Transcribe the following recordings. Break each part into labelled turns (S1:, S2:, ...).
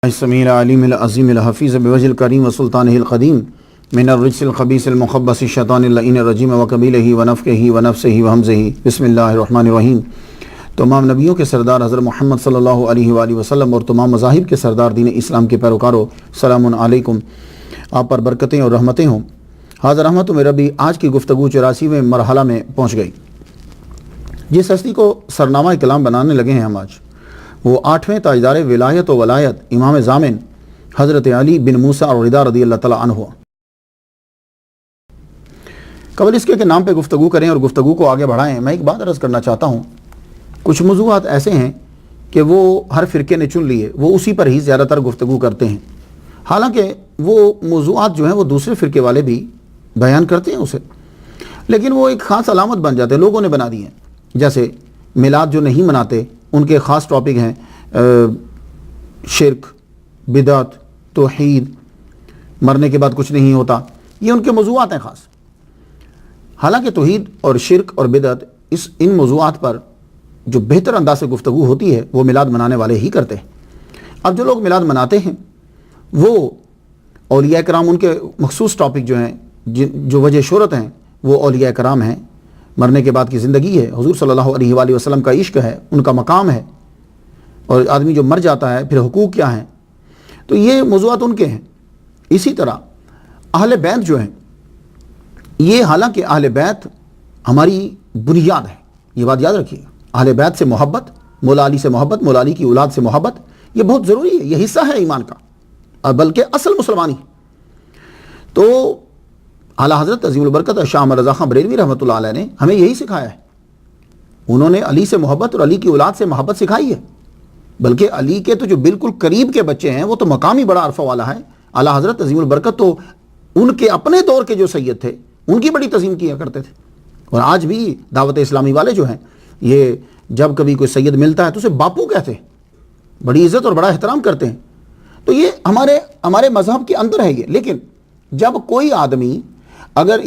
S1: السمیع العلیم العظیم الحفیظ بوجہ الکریم وسلطانہ القدیم من الرجس الخبیث المخبث الشیطان اللعین الرجیم وقبیلہ ونفخہ ونفثہ وہمزہ بسم اللہ الرحمن الرحیم۔ تمام نبیوں کے سردار حضرت محمد صلی اللہ علیہ وآلہ وسلم اور تمام مذاہب کے سردار دین اسلام کے پیروکاروں، السلام علیکم، آپ پر برکتیں اور رحمتیں ہوں۔ حاضر رحمت میں ربی آج کی گفتگو 84ویں مرحلہ میں پہنچ گئی۔ جس ہستی کو سرنامہ کلام بنانے لگے ہیں ہم آج، وہ 8ویں تاجدار ولایت و ولایت امام ضامن حضرت علی بن موسیٰ الرضا رضی اللہ تعالیٰ عنہ۔ قبل اس کے نام پہ گفتگو کریں اور گفتگو کو آگے بڑھائیں، میں ایک بات عرض کرنا چاہتا ہوں۔ کچھ موضوعات ایسے ہیں کہ وہ ہر فرقے نے چن لیے، وہ اسی پر ہی زیادہ تر گفتگو کرتے ہیں، حالانکہ وہ موضوعات جو ہیں وہ دوسرے فرقے والے بھی بیان کرتے ہیں اسے، لیکن وہ ایک خاص علامت بن جاتے ہیں، لوگوں نے بنا دی ہیں۔ جیسے میلاد جو نہیں مناتے، ان کے خاص ٹاپک ہیں شرک، بدعت، توحید، مرنے کے بعد کچھ نہیں ہوتا، یہ ان کے موضوعات ہیں خاص۔ حالانکہ توحید اور شرک اور بدعت ان موضوعات پر جو بہتر انداز سے گفتگو ہوتی ہے وہ میلاد منانے والے ہی کرتے ہیں۔ اب جو لوگ میلاد مناتے ہیں وہ اولیاء کرام، ان کے مخصوص ٹاپک جو ہیں، جو وجہ شہرت ہیں، وہ اولیاء کرام ہیں، مرنے کے بعد کی زندگی ہے، حضور صلی اللہ علیہ وآلہ وسلم کا عشق ہے، ان کا مقام ہے، اور آدمی جو مر جاتا ہے پھر حقوق کیا ہیں، تو یہ موضوعات ان کے ہیں۔ اسی طرح اہل بیت جو ہیں، یہ حالانکہ اہل بیت ہماری بنیاد ہے، یہ بات یاد رکھیے۔ اہل بیت سے محبت، مولا علی سے محبت، مولا علی کی اولاد سے محبت، یہ بہت ضروری ہے، یہ حصہ ہے ایمان کا، بلکہ اصل مسلمانی۔ تو اعلیٰ حضرت عظیم البرکت شاہ احمد رضا خان بریلوی رحمۃ اللہ علیہ نے ہمیں یہی سکھایا ہے۔ انہوں نے علی سے محبت اور علی کی اولاد سے محبت سکھائی ہے، بلکہ علی کے تو جو بالکل قریب کے بچے ہیں وہ تو مقامی بڑا عرفہ والا ہے۔ اعلیٰ حضرت عظیم البرکت تو ان کے اپنے دور کے جو سید تھے ان کی بڑی تعظیم کیا کرتے تھے، اور آج بھی دعوت اسلامی والے جو ہیں، یہ جب کبھی کوئی سید ملتا ہے تو اسے باپو کہتے ہیں، بڑی عزت اور بڑا احترام کرتے ہیں۔ تو یہ ہمارے مذہب کے اندر ہے یہ۔ لیکن جب کوئی آدمی اگر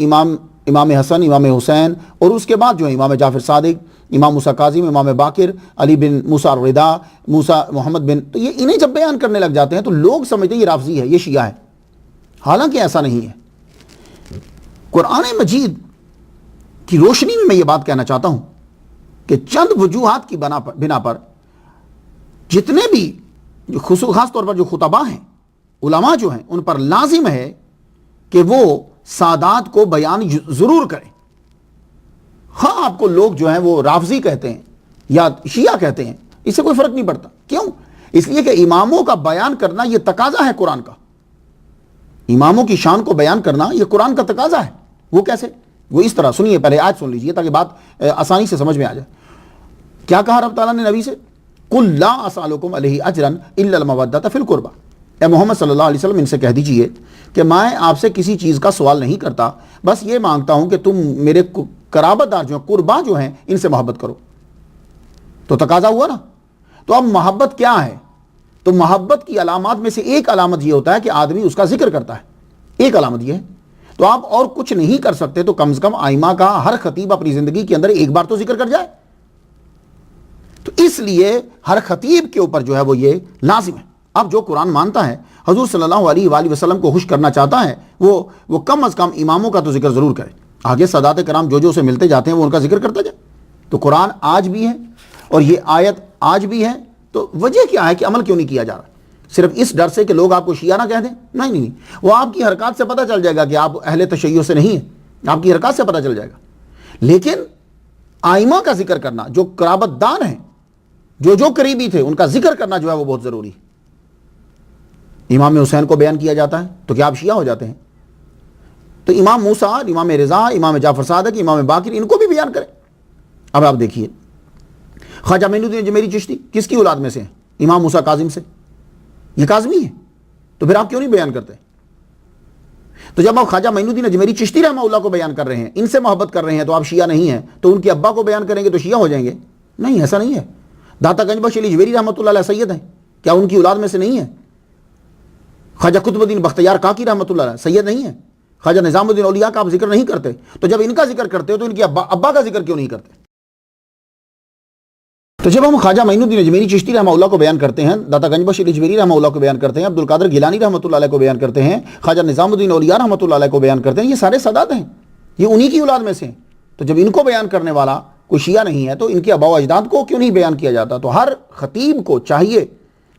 S1: امام حسن، امام حسین، اور اس کے بعد جو ہے امام جعفر صادق، امام موسیٰ کاظم، امام باقر، علی بن موسیٰ الرضا، موسیٰ محمد بن، تو یہ انہیں جب بیان کرنے لگ جاتے ہیں تو لوگ سمجھتے ہیں یہ رافضی ہے، یہ شیعہ ہے، حالانکہ ایسا نہیں ہے۔ قرآن مجید کی روشنی میں یہ بات کہنا چاہتا ہوں کہ چند وجوہات کی بنا پر جتنے بھی خاص طور پر جو خطباء ہیں، علماء جو ہیں، ان پر لازم ہے کہ وہ سادات کو بیان ضرور کریں۔ ہاں، آپ کو لوگ جو ہیں وہ رافضی کہتے ہیں یا شیعہ کہتے ہیں، اس سے کوئی فرق نہیں پڑتا۔ کیوں؟ اس لیے کہ اماموں کا بیان کرنا یہ تقاضا ہے قرآن کا، اماموں کی شان کو بیان کرنا یہ قرآن کا تقاضا ہے۔ وہ کیسے؟ وہ اس طرح، سنیے، پہلے آیت سن لیجئے تاکہ بات آسانی سے سمجھ میں آ جائے۔ کیا کہا رب تعالیٰ نے نبی سے؟ قُلْ لَا أَسْأَلُكُمْ عَلَيْهِ أَجْرًا إِلَّا الْمَوَدَّةَ فِي الْقُرْبَى، اے محمد صلی اللہ علیہ وسلم ان سے کہہ دیجئے کہ میں آپ سے کسی چیز کا سوال نہیں کرتا، بس یہ مانگتا ہوں کہ تم میرے قرابت دار جو ہیں، قربا جو ہیں، ان سے محبت کرو۔ تو تقاضا ہوا نا۔ تو اب محبت کیا ہے؟ تو محبت کی علامات میں سے ایک علامت یہ ہوتا ہے کہ آدمی اس کا ذکر کرتا ہے، ایک علامت یہ ہے۔ تو آپ اور کچھ نہیں کر سکتے تو کم سے کم ائمہ کا ہر خطیب اپنی زندگی کے اندر ایک بار تو ذکر کر جائے۔ تو اس لیے ہر خطیب کے اوپر جو ہے وہ یہ لازم ہے۔ اب جو قرآن مانتا ہے، حضور صلی اللہ علیہ وآلہ وسلم کو خوش کرنا چاہتا ہے، وہ کم از کم اماموں کا تو ذکر ضرور کرے۔ آگے سادات کرام جو سے ملتے جاتے ہیں وہ ان کا ذکر کرتا جائے۔ تو قرآن آج بھی ہے اور یہ آیت آج بھی ہے، تو وجہ کیا ہے کہ عمل کیوں نہیں کیا جا رہا؟ صرف اس ڈر سے کہ لوگ آپ کو شیعہ نہ کہہ دیں؟ نہیں، وہ آپ کی حرکات سے پتہ چل جائے گا کہ آپ اہل تشیع سے نہیں ہیں، آپ کی حرکات سے پتہ چل جائے گا۔ لیکن ائمہ کا ذکر کرنا، جو قرابت دار ہیں، جو قریبی تھے، ان کا ذکر کرنا جو ہے وہ بہت ضروری ہے۔ امام حسین کو بیان کیا جاتا ہے تو کیا آپ شیعہ ہو جاتے ہیں؟ تو امام موسیٰ، امام رضا، امام جعفر صادق، امام باقر، ان کو بھی بیان کریں۔ اب آپ دیکھیے، خواجہ معین الدین اجمیری چشتی کس کی اولاد میں سے ہیں؟ امام موسیٰ کاظم سے، یہ کاظمی ہے، تو پھر آپ کیوں نہیں بیان کرتے؟ تو جب آپ خواجہ معین الدین اجمیری چشتی رحمہ اللہ کو بیان کر رہے ہیں، ان سے محبت کر رہے ہیں، تو آپ شیعہ نہیں ہیں، تو ان کے ابا کو بیان کریں گے تو شیعہ ہو جائیں گے؟ نہیں، ایسا نہیں ہے۔ داتا گنج بخش علی جویری رحمۃ اللہ علیہ سید ہیں، کیا ان کی اولاد میں سے نہیں ہے؟ خواجہ قطب الدین بختیار کاکی رحمۃ اللہ علیہ سید نہیں ہے؟ خواجہ نظام الدین اولیاء کا آپ ذکر نہیں کرتے، تو جب ان کا ذکر کرتے ہو تو ان کے ابا کا ذکر کیوں نہیں کرتے؟ تو جب ہم خواجہ معین الدین اجمیری چشتی رحمہ اللہ کو بیان کرتے ہیں، داتا گنج بخش اجمیری رحمہ اللہ کو بیان کرتے ہیں، عبد القادر گیلانی رحمۃ اللہ علیہ کو بیان کرتے ہیں، خواجہ نظام الدین اولیاء رحمۃ اللہ علیہ کو بیان کرتے ہیں، یہ سارے سادات ہیں، یہ انہی کی اولاد میں سے ہیں۔ تو جب ان کو بیان کرنے والا کوئی شیعہ نہیں ہے تو ان کے آباء و اجداد کو کیوں نہیں بیان کیا جاتا؟ تو ہر خطیب کو چاہیے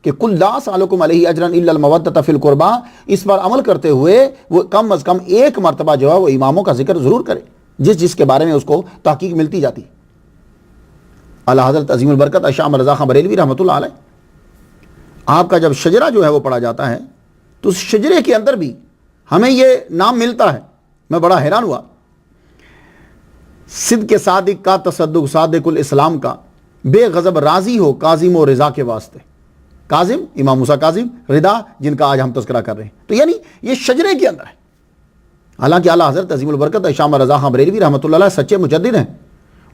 S1: کہ کل لا سالکم علیہ اجرا الا المودۃ فی القربہ، اس پر عمل کرتے ہوئے وہ کم از کم ایک مرتبہ جو ہے وہ اماموں کا ذکر ضرور کرے، جس کے بارے میں اس کو تحقیق ملتی جاتی۔ اعلیٰ حضرت عظیم البرکت شاہ احمد رضا خان بریلوی رحمۃ اللہ علیہ، آپ کا جب شجرہ جو ہے وہ پڑھا جاتا ہے تو اس شجرے کے اندر بھی ہمیں یہ نام ملتا ہے، میں بڑا حیران ہوا، صدق صادق کا تصدق صادق الاسلام کا، بے غضب راضی ہو کاظم و رضا کے واسطے۔ کاظم امام موسیٰ کاظم، رضا جن کا آج ہم تذکرہ کر رہے ہیں، تو یعنی یہ شجرے کے اندر ہے۔ حالانکہ اعلیٰ حضرت عظیم البرکت شاہ احمد رضا خان بریلوی رحمۃ اللہ علیہ سچے مجدد ہیں،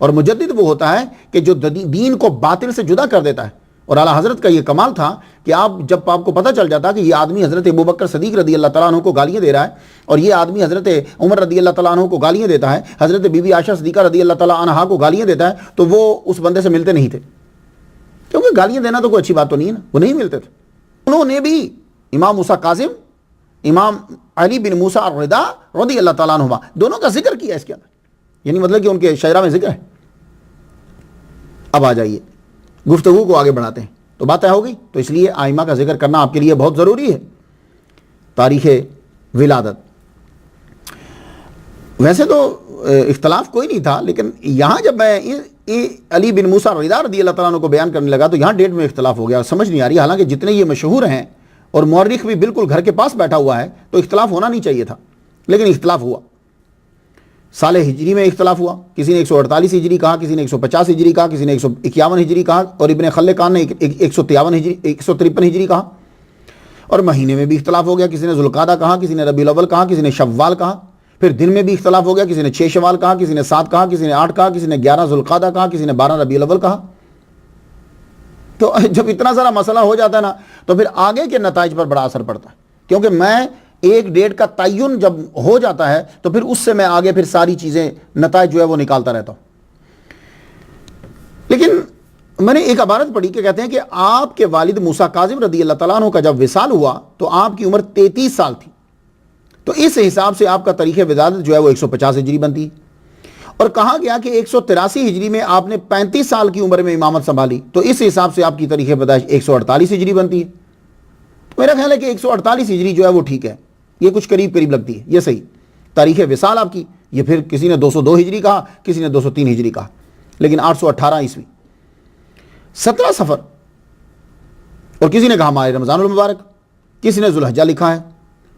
S1: اور مجدد وہ ہوتا ہے کہ جو دین کو باطل سے جدا کر دیتا ہے۔ اور اعلیٰ حضرت کا یہ کمال تھا کہ جب آپ کو پتہ چل جاتا کہ یہ آدمی حضرت ابوبکر صدیق رضی اللہ تعالیٰ عنہ کو گالیاں دے رہا ہے، اور یہ آدمی حضرت عمر رضی اللہ تعالیٰ عنہ کو گالیاں دیتا ہے، حضرت بی بی عائشہ صدیقہ رضی اللہ تعالیٰ عنہا کو گالیاں دیتا ہے، تو وہ اس بندے سے ملتے نہیں تھے، کیونکہ گالیاں دینا تو کوئی اچھی بات تو نہیں ہے نا، وہ نہیں ملتے تھے۔ انہوں نے بھی امام موسیٰ کاظم، امام علی بن موسیٰ الرضا رضی اللہ تعالیٰ عنہما دونوں کا ذکر کیا اس کے اندر، یعنی مطلب کہ ان کے شاعرہ میں ذکر ہے۔ اب آ جائیے گفتگو کو آگے بڑھاتے ہیں، تو بات طے ہو گئی، تو اس لیے آئمہ کا ذکر کرنا آپ کے لیے بہت ضروری ہے۔ تاریخ ولادت، ویسے تو اختلاف کوئی نہیں تھا، لیکن یہاں جب میں علی بن موسیٰ الرضا رضی اللہ تعالیٰ عنہ کو بیان کرنے لگا تو یہاں ڈیٹ میں اختلاف ہو گیا، سمجھ نہیں آ رہی، حالانکہ جتنے یہ مشہور ہیں اور مورخ بھی بالکل گھر کے پاس بیٹھا ہوا ہے تو اختلاف ہونا نہیں چاہیے تھا، لیکن اختلاف ہوا۔ سال ہجری میں اختلاف ہوا، کسی نے 148 ہجری کہا، کسی نے 150 ہجری کہا، کسی نے 151 ہجری کہا، اور ابن خلقان نے 153 ہجری کہا۔ اور مہینے میں بھی اختلاف ہو گیا، کسی نے ذوالقعدہ کہا، کسی نے ربیع الاول کہا، کسی نے شوال کہا۔ پھر دن میں بھی اختلاف ہو گیا، کسی نے 6 شوال کہا، کسی نے 7 کہا، کسی نے 8 کہا، کسی نے 11 ذوالقعدہ کہا، کسی نے 12 ربیع الاول کہا۔ تو جب اتنا سارا مسئلہ ہو جاتا ہے نا تو پھر آگے کے نتائج پر بڑا اثر پڑتا ہے، کیونکہ میں ایک ڈیٹ کا تعین جب ہو جاتا ہے تو پھر اس سے میں آگے پھر ساری چیزیں نتائج جو ہے وہ نکالتا رہتا ہوں۔ لیکن میں نے ایک عبارت پڑھی کہ کہتے ہیں کہ آپ کے والد موسیٰ کاظم رضی اللہ تعالیٰ عنہ کا جب وصال ہوا تو آپ کی عمر 33 سال تھی، تو اس حساب سے آپ کا تاریخ ولادت جو ہے وہ 150 ہجری بنتی ہے۔ اور کہا گیا کہ 183 ہجری میں آپ نے 35 سال کی عمر میں امامت سنبھالی، تو اس حساب سے آپ کی تاریخ پیدائش 148 ہجری بنتی ہے۔ تو میرا خیال ہے کہ 148 ہجری جو ہے وہ ٹھیک ہے، یہ کچھ قریب لگتی ہے، یہ صحیح تاریخ وصال آپ کی۔ یہ پھر کسی نے 202 ہجری کہا، کسی نے 203 ہجری کہا، لیکن 818 عیسوی 17 صفر، اور کسی نے کہا ماہ رمضان المبارک، کسی نے ذوالحجہ لکھا ہے،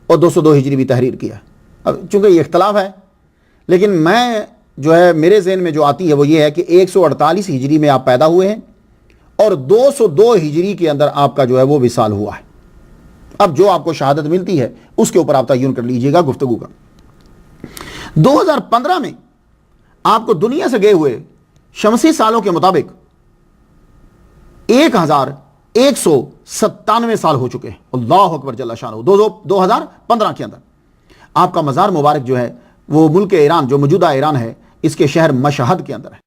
S1: اور 202 ہجری بھی تحریر کیا ہے۔ اب چونکہ یہ اختلاف ہے، لیکن میں جو ہے میرے ذہن میں جو آتی ہے وہ یہ ہے کہ 148 ہجری میں آپ پیدا ہوئے ہیں اور 202 ہجری کے اندر آپ کا جو ہے وہ وصال ہوا ہے۔ اب جو آپ کو شہادت ملتی ہے اس کے اوپر آپ تعین کر لیجئے گا گفتگو کا۔ 2015 میں آپ کو دنیا سے گئے ہوئے شمسی سالوں کے مطابق 1197 سال ہو چکے ہیں۔ اللہ اکبر جل شانہ۔ 2015 کے اندر آپ کا مزار مبارک جو ہے وہ ملک ایران، جو موجودہ ایران ہے، اس کے شہر مشہد کے اندر ہے۔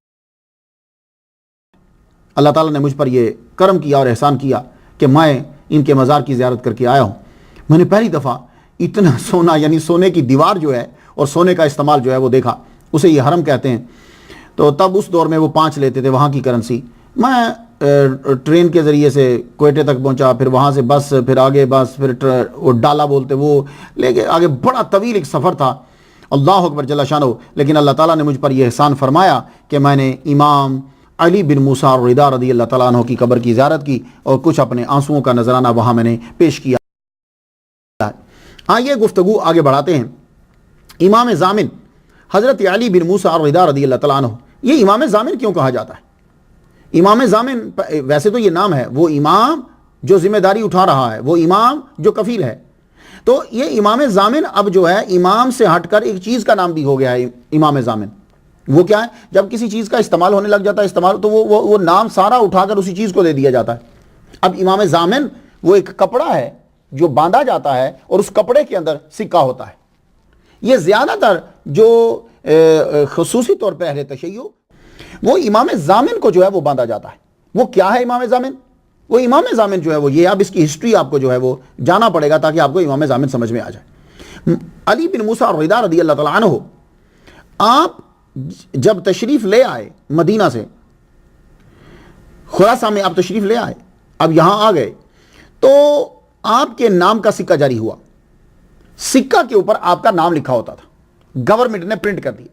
S1: اللہ تعالیٰ نے مجھ پر یہ کرم کیا اور احسان کیا کہ میں ان کے مزار کی زیارت کر کے آیا ہوں۔ میں نے پہلی دفعہ اتنا سونا، یعنی سونے کی دیوار جو ہے اور سونے کا استعمال جو ہے وہ دیکھا، اسے یہ حرم کہتے ہیں۔ تو تب اس دور میں وہ 5 لیتے تھے وہاں کی کرنسی۔ میں ٹرین کے ذریعے سے کوئٹے تک پہنچا، پھر وہاں سے بس، پھر آگے بس، پھر وہ ڈالا بولتے وہ لے کے آگے، بڑا طویل ایک سفر تھا۔ اللہ اکبر جل شانہ۔ لیکن اللہ تعالیٰ نے مجھ پر یہ احسان فرمایا کہ میں نے امام علی بن موسیٰ الرضا رضی اللہ تعالیٰ عنہ کی قبر کی زیارت کی اور کچھ اپنے آنسوؤں کا نذرانہ وہاں میں نے پیش کیا۔ آئیے گفتگو آگے بڑھاتے ہیں۔ امام ضامن حضرت علی بن موسیٰ الرضا رضی اللہ تعالیٰ عنہ، یہ امام ضامن کیوں کہا جاتا ہے؟ امام ضامن ویسے تو یہ نام ہے، وہ امام جو ذمہ داری اٹھا رہا ہے، وہ امام جو کفیل ہے۔ تو یہ امام ضامن اب جو ہے امام سے ہٹ کر ایک چیز کا نام بھی ہو گیا ہے امام ضامن۔ وہ کیا ہے؟ جب کسی چیز کا استعمال ہونے لگ جاتا ہے استعمال، تو وہ نام سارا اٹھا کر اسی چیز کو دے دیا جاتا ہے۔ اب امام ضامن وہ ایک کپڑا ہے جو باندھا جاتا ہے اور اس کپڑے کے اندر سکہ ہوتا ہے۔ یہ زیادہ تر جو خصوصی طور پہ اہل تشیع، وہ امام ضامن کو جو ہے وہ باندھا جاتا ہے، وہ کیا ہے امام ضامن؟ وہ امام ضامن جو ہے وہ یہ، اب اس کی ہسٹری آپ کو جو ہے وہ جانا پڑے گا تاکہ آپ کو امام ضامن سمجھ میں آ جائے۔ علی بن موسیٰ الرضا رضی اللہ تعالیٰ عنہ، آپ جب تشریف لے آئے مدینہ سے، خراسان میں آپ تشریف لے آئے، اب یہاں آ گئے تو آپ کے نام کا سکہ جاری ہوا۔ سکہ کے اوپر آپ کا نام لکھا ہوتا تھا، گورنمنٹ نے پرنٹ کر دیا،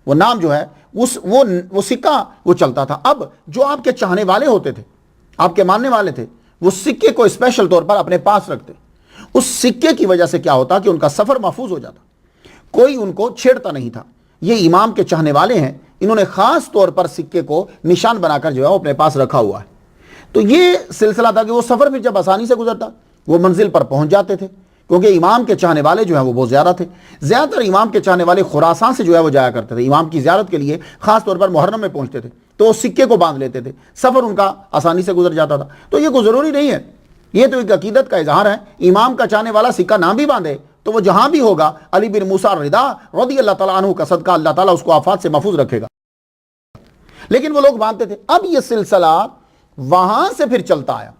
S1: وہ نام جو ہے وہ سکہ وہ چلتا تھا۔ اب جو آپ کے چاہنے والے ہوتے تھے، آپ کے ماننے والے تھے، وہ سکے کو اسپیشل طور پر اپنے پاس رکھتے۔ اس سکے کی وجہ سے کیا ہوتا کہ ان کا سفر محفوظ ہو جاتا، کوئی ان کو چھیڑتا نہیں تھا۔ یہ امام کے چاہنے والے ہیں، انہوں نے خاص طور پر سکے کو نشان بنا کر جو ہے وہ اپنے پاس رکھا ہوا ہے۔ تو یہ سلسلہ تھا کہ وہ سفر پھر جب آسانی سے گزرتا، وہ منزل پر پہنچ جاتے تھے، کیونکہ امام کے چاہنے والے جو ہیں وہ بہت زیادہ تھے۔ زیادہ تر امام کے چاہنے والے خراسان سے جو ہے وہ جایا کرتے تھے، امام کی زیارت کے لیے خاص طور پر محرم میں پہنچتے تھے، تو وہ سکے کو باندھ لیتے تھے، سفر ان کا آسانی سے گزر جاتا تھا۔ تو یہ کوئی ضروری نہیں ہے، یہ تو ایک عقیدت کا اظہار ہے۔ امام کا چاہنے والا سکہ نہ بھی باندھے تو وہ جہاں بھی ہوگا، علی بن موسیٰ الرضا رضی اللہ تعالیٰ عنہ کا صدقہ اللہ تعالیٰ اس کو آفات سے محفوظ رکھے گا۔ لیکن وہ لوگ باندھتے تھے۔ اب یہ سلسلہ وہاں سے پھر چلتا آیا،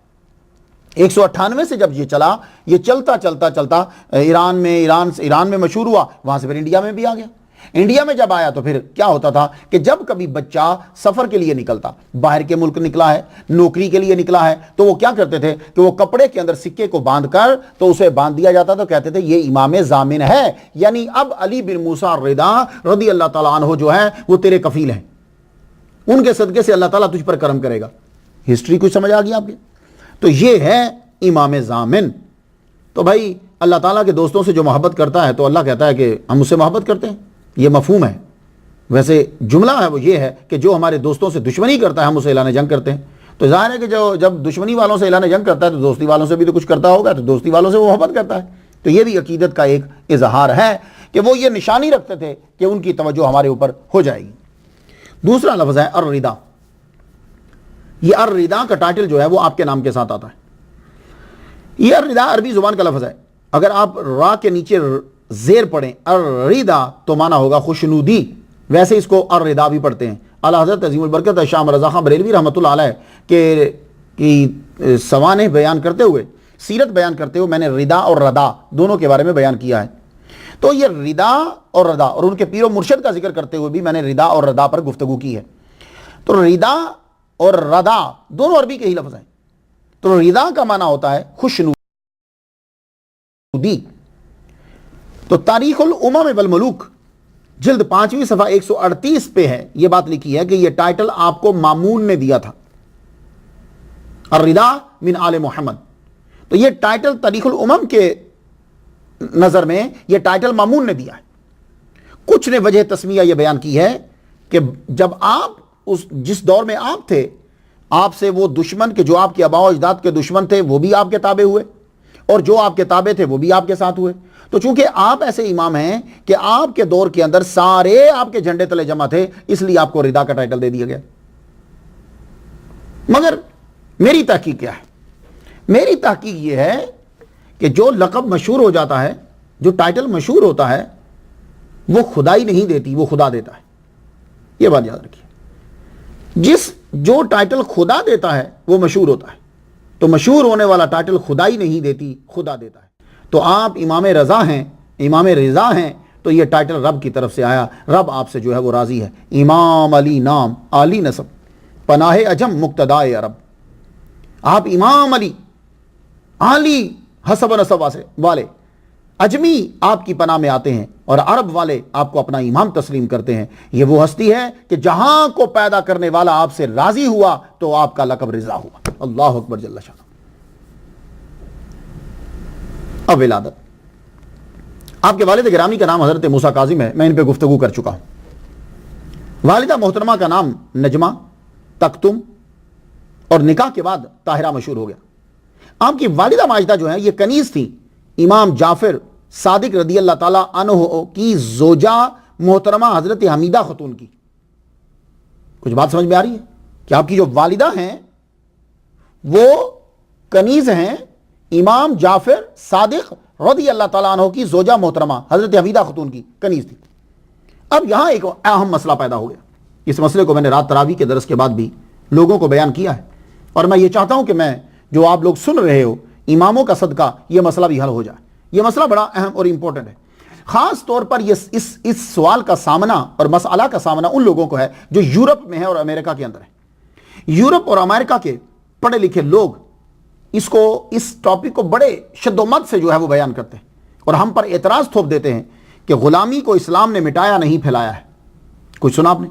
S1: 198 سے جب یہ چلا، یہ چلتا چلتا چلتا ایران میں مشہور ہوا، وہاں سے پھر انڈیا میں بھی آ گیا۔ انڈیا میں جب آیا تو پھر کیا ہوتا تھا کہ جب کبھی بچہ سفر کے لیے نکلتا، باہر کے ملک نکلا ہے، نوکری کے لیے نکلا ہے، تو وہ کیا کرتے تھے کہ وہ کپڑے کے اندر سکے کو باندھ کر تو اسے باندھ دیا جاتا تھا، کہتے تھے یہ امام ضامن ہے، یعنی اب علی بن موسیٰ الرضا رضی اللہ تعالیٰ عنہ جو ہے وہ تیرے کفیل ہیں، ان کے صدقے سے اللہ تعالیٰ تجھ پر کرم کرے گا۔ ہسٹری کچھ سمجھ آ گئی آپ کے؟ تو یہ ہے امام ضامن۔ تو بھائی اللہ تعالیٰ کے دوستوں سے جو محبت کرتا ہے تو اللہ کہتا ہے کہ ہم اس سے محبت کرتے ہیں، یہ مفہوم ہے۔ ویسے جملہ ہے وہ یہ ہے کہ جو ہمارے دوستوں سے دشمنی کرتا ہے ہم اسے اعلان جنگ کرتے ہیں۔ تو ظاہر ہے کہ جب دشمنی والوں سے اعلان جنگ کرتا ہے تو دوستی والوں سے بھی تو کچھ کرتا ہوگا، تو دوستی والوں سے وہ محبت کرتا ہے۔ تو یہ بھی عقیدت کا ایک اظہار ہے کہ وہ یہ نشانی رکھتے تھے کہ ان کی توجہ ہمارے اوپر ہو جائے گی۔ دوسرا لفظ ہے الرضا۔ یہ الرضا کا ٹائٹل جو ہے وہ آپ کے نام کے ساتھ آتا ہے۔ یہ الرضا عربی زبان کا لفظ ہے، اگر آپ را کے نیچے زیر پڑھیں الرضا تو معنی ہوگا خوشنودی، ویسے اس کو الرضا بھی پڑھتے ہیں۔ اعلیٰ حضرت عظیم البرکت شاہ رضا خان بریلوی رحمۃ اللہ علیہ کی سوانح بیان کرتے ہوئے، سیرت بیان کرتے ہوئے میں نے رضا اور ردا دونوں کے بارے میں بیان کیا ہے۔ تو یہ رضا اور ردا، اور ان کے پیر و مرشد کا ذکر کرتے ہوئے بھی میں نے رضا اور ردا پر گفتگو کی ہے۔ تو رضا اور ردا دونوں عربی کے ہی لفظ ہیں۔ تو رضا کا معنی ہوتا ہے خوشنودی۔ تو تاریخ الامم والملوک جلد 5ویں صفحہ 138 پہ ہے، یہ بات لکھی ہے کہ یہ ٹائٹل آپ کو مامون نے دیا تھا، الرضا من آل محمد۔ تو یہ ٹائٹل تاریخ الامم کے نظر میں یہ ٹائٹل مامون نے دیا ہے۔ کچھ نے وجہ تسمیہ یہ بیان کی ہے کہ جب آپ جس دور میں آپ تھے، آپ سے وہ دشمن کہ جو آپ کے آباء و اجداد کے دشمن تھے وہ بھی آپ کے تابع ہوئے، اور جو آپ کے تابع تھے وہ بھی آپ کے ساتھ ہوئے۔ تو چونکہ آپ ایسے امام ہیں کہ آپ کے دور کے اندر سارے آپ کے جھنڈے تلے جمع تھے، اس لیے آپ کو رضا کا ٹائٹل دے دیا گیا۔ مگر میری تحقیق کیا ہے؟ میری تحقیق یہ ہے کہ جو لقب مشہور ہو جاتا ہے، جو ٹائٹل مشہور ہوتا ہے، وہ خدائی نہیں دیتی، وہ خدا دیتا ہے۔ یہ بات یاد رکھیے، جو ٹائٹل خدا دیتا ہے وہ مشہور ہوتا ہے، تو مشہور ہونے والا ٹائٹل خدائی نہیں دیتی، خدا دیتا ہے۔ تو آپ امام رضا ہیں، امام رضا ہیں، تو یہ ٹائٹل رب کی طرف سے آیا، رب آپ سے جو ہے وہ راضی ہے۔ امام علی نام، علی نسب، پناہ عجم مقتدائے عرب۔ آپ امام علی، علی حسب و نسب والے، اجمی آپ کی پناہ میں آتے ہیں، اور عرب والے آپ کو اپنا امام تسلیم کرتے ہیں۔ یہ وہ ہستی ہے کہ جہاں کو پیدا کرنے والا آپ سے راضی ہوا تو آپ کا لقب رضا ہوا۔ اللہ اکبر جل شانہ۔ اب ولادت، آپ کے والد گرامی کا نام حضرت موسیٰ کاظم ہے، میں ان پہ گفتگو کر چکا ہوں۔ والدہ محترمہ کا نام نجمہ تکتم، اور نکاح کے بعد طاہرہ مشہور ہو گیا۔ آپ کی والدہ ماجدہ جو ہیں یہ کنیز تھی امام جعفر صادق رضی اللہ تعالیٰ عنہ کی زوجہ محترمہ حضرت حمیدہ خاتون کی۔ کچھ بات سمجھ میں آ رہی ہے کہ آپ کی جو والدہ ہیں وہ کنیز ہیں امام جعفر صادق رضی اللہ تعالیٰ عنہ کی زوجہ محترمہ حضرت حمیدہ خاتون کی کنیز تھی۔ اب یہاں ایک اہم مسئلہ پیدا ہو گیا، اس مسئلے کو میں نے رات تراویح کے درس کے بعد بھی لوگوں کو بیان کیا ہے اور میں یہ چاہتا ہوں کہ میں جو آپ لوگ سن رہے ہو اماموں کا صدقہ یہ مسئلہ بھی حل ہو جائے. یہ مسئلہ بڑا اہم اور امپورٹنٹ ہے. خاص طور پر اس سوال کا سامنا اور مسئلہ کا سامنا ان لوگوں کو ہے جو یورپ میں ہے اور امریکہ کے اندر ہے. یورپ اور امریکہ کے پڑھے لکھے لوگ اس ٹاپک کو بڑے شد و مد سے جو ہے وہ بیان کرتے ہیں اور ہم پر اعتراض تھوپ دیتے ہیں کہ غلامی کو اسلام نے مٹایا نہیں پھیلایا ہے. کچھ سنا آپ نے؟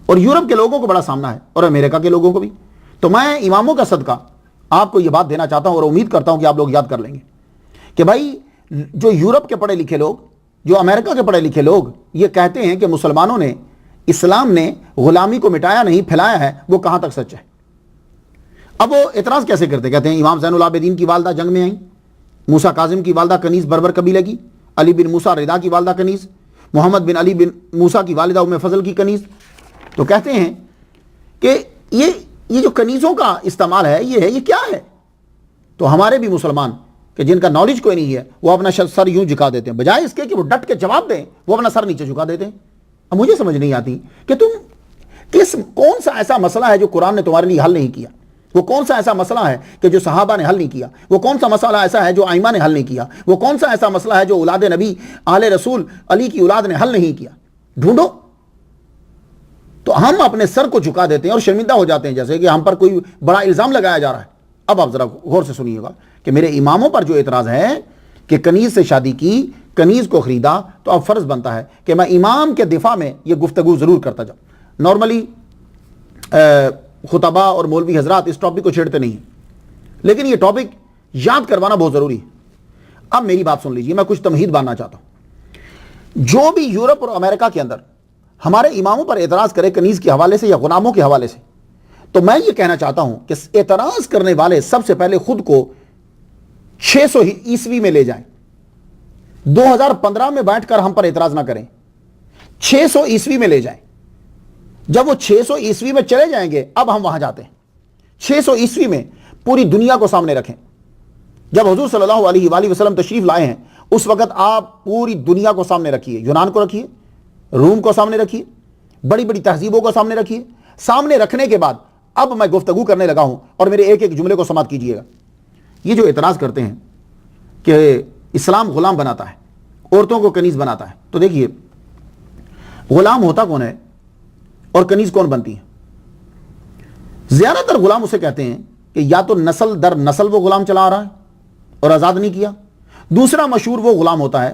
S1: اور یورپ کے لوگوں کو بڑا سامنا ہے اور امریکہ کے لوگوں کو بھی. تو میں اماموں کا صدقہ آپ کو یہ بات دینا چاہتا ہوں اور امید کرتا ہوں کہ آپ لوگ یاد کر لیں گے کہ بھائی جو یورپ کے پڑھے لکھے لوگ، جو امریکہ کے پڑھے لکھے لوگ یہ کہتے ہیں کہ مسلمانوں نے، اسلام نے غلامی کو مٹایا نہیں پھیلایا ہے، وہ کہاں تک سچ ہے؟ اب وہ اعتراض کیسے کرتے؟ کہتے ہیں امام زین العابدین کی والدہ جنگ میں آئیں، موسیٰ کاظم کی والدہ کنیز بربر قبیلے کی، علی بن موسیٰ رضا کی والدہ کنیز، محمد بن علی بن موسیٰ کی والدہ ام فضل کی کنیز. تو کہتے ہیں کہ یہ جو کنیزوں کا استعمال ہے یہ کیا ہے؟ تو ہمارے بھی مسلمان کہ جن کا نالج کوئی نہیں ہے وہ اپنا سر یوں جھکا دیتے ہیں، بجائے اس کے کہ وہ ڈٹ کے جواب دیں وہ اپنا سر نیچے جھکا دیتے ہیں. اب مجھے سمجھ نہیں آتی کہ کون سا ایسا مسئلہ ہے جو قرآن نے تمہارے لیے حل نہیں کیا؟ وہ کون سا ایسا مسئلہ ہے کہ جو صحابہ نے حل نہیں کیا؟ وہ کون سا مسئلہ ایسا ہے جو ائمہ نے حل نہیں کیا؟ وہ کون سا ایسا مسئلہ ہے جو اولاد نبی آل رسول علی کی اولاد نے حل نہیں کیا؟ ڈھونڈو. تو ہم اپنے سر کو جھکا دیتے ہیں اور شرمندہ ہو جاتے ہیں جیسے کہ ہم پر کوئی بڑا الزام لگایا جا رہا ہے. اب آپ ذرا غور سے سنیے گا کہ میرے اماموں پر جو اعتراض ہے کہ کنیز سے شادی کی، کنیز کو خریدا، تو اب فرض بنتا ہے کہ میں امام کے دفاع میں یہ گفتگو ضرور کرتا جاؤں. نارملی خطبہ اور مولوی حضرات اس ٹاپک کو چھیڑتے نہیں ہیں، لیکن یہ ٹاپک یاد کروانا بہت ضروری ہے. اب میری بات سن لیجئے، میں کچھ تمہید باندھنا چاہتا ہوں. جو بھی یورپ اور امریکہ کے اندر ہمارے اماموں پر اعتراض کرے کنیز کے حوالے سے یا غلاموں کے حوالے سے، تو میں یہ کہنا چاہتا ہوں کہ اعتراض کرنے والے سب سے پہلے خود کو 600 عیسوی میں لے جائیں. 2015 میں بیٹھ کر ہم پر اعتراض نہ کریں، 600 عیسوی میں لے جائیں. جب وہ 600 عیسوی میں چلے جائیں گے اب ہم وہاں جاتے ہیں. 600 عیسوی میں پوری دنیا کو سامنے رکھیں. جب حضور صلی اللہ علیہ وآلہ وسلم تشریف لائے ہیں اس وقت آپ پوری دنیا کو سامنے رکھیے. یونان کو رکھیے، روم کو سامنے رکھیے، بڑی بڑی تہذیبوں کو سامنے رکھیے. سامنے رکھنے کے بعد اب میں گفتگو کرنے لگا ہوں اور میرے ایک ایک جملے کو سماعت کیجئے گا. یہ جو اعتراض کرتے ہیں کہ اسلام غلام بناتا ہے، عورتوں کو کنیز بناتا ہے، تو دیکھیے غلام ہوتا کون ہے اور کنیز کون بنتی ہے؟ زیادہ تر غلام اسے کہتے ہیں کہ یا تو نسل در نسل وہ غلام چلا آ رہا ہے اور آزاد نہیں کیا. دوسرا مشہور وہ غلام ہوتا ہے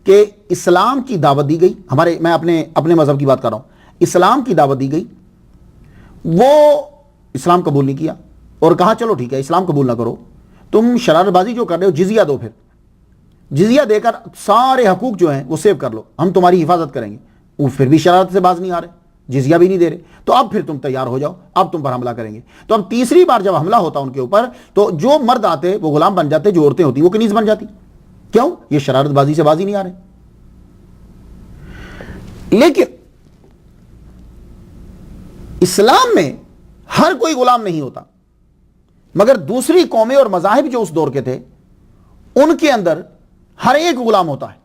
S1: کہ اسلام کی دعوت دی گئی، میں اپنے مذہب کی بات کر رہا ہوں، اسلام کی دعوت دی گئی، وہ اسلام قبول نہیں کیا اور کہا چلو ٹھیک ہے اسلام قبول نہ کرو، تم شرارت بازی جو کر رہے ہو جزیہ دو، پھر جزیہ دے کر سارے حقوق جو ہیں وہ سیو کر لو، ہم تمہاری حفاظت کریں گے. وہ پھر بھی شرارت سے باز نہیں آ رہے، جزیہ بھی نہیں دے رہے، تو اب پھر تم تیار ہو جاؤ، اب تم پر حملہ کریں گے. تو اب تیسری بار جب حملہ ہوتا ان کے اوپر تو جو مرد آتے وہ غلام بن جاتے، جو عورتیں ہوتی وہ کنیز بن جاتی. کیوں؟ یہ شرارت بازی سے بازی نہیں آ رہے. لیکن اسلام میں ہر کوئی غلام نہیں ہوتا، مگر دوسری قومیں اور مذاہب جو اس دور کے تھے ان کے اندر ہر ایک غلام ہوتا ہے.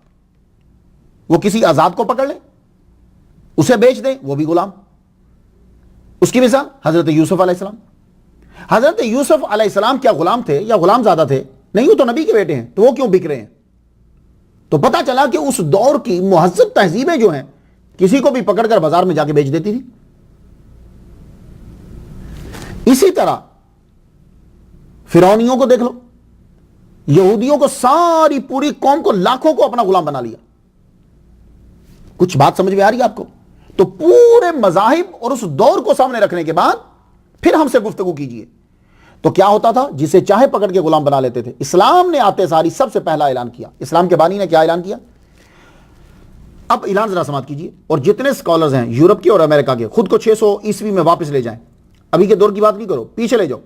S1: وہ کسی آزاد کو پکڑ لیں، اسے بیچ دیں، وہ بھی غلام. اس کی مثال حضرت یوسف علیہ السلام. حضرت یوسف علیہ السلام کیا غلام تھے یا غلام زادہ تھے؟ نہیں، وہ تو نبی کے بیٹے ہیں، تو وہ کیوں بک رہے ہیں؟ تو پتہ چلا کہ اس دور کی مہذب تہذیبیں جو ہیں کسی کو بھی پکڑ کر بازار میں جا کے بیچ دیتی تھی. اسی طرح فرعونیوں کو دیکھ لو، یہودیوں کو، ساری پوری قوم کو، لاکھوں کو اپنا غلام بنا لیا. کچھ بات سمجھ میں آ رہی ہے آپ کو؟ تو پورے مذاہب اور اس دور کو سامنے رکھنے کے بعد پھر ہم سے گفتگو کیجئے. تو کیا ہوتا تھا؟ جسے چاہے پکڑ کے غلام بنا لیتے تھے. اسلام نے آتے ساری سب سے پہلا اعلان کیا، اسلام کے بانی نے کیا اعلان کیا؟ اب اعلان ذرا سماعت کیجئے. اور جتنے سکالرز ہیں یورپ کے اور امریکہ کے، خود کو 600 عیسوی میں واپس لے جائیں. ابھی کے دور کی بات نہیں کرو، پیچھے لے جاؤ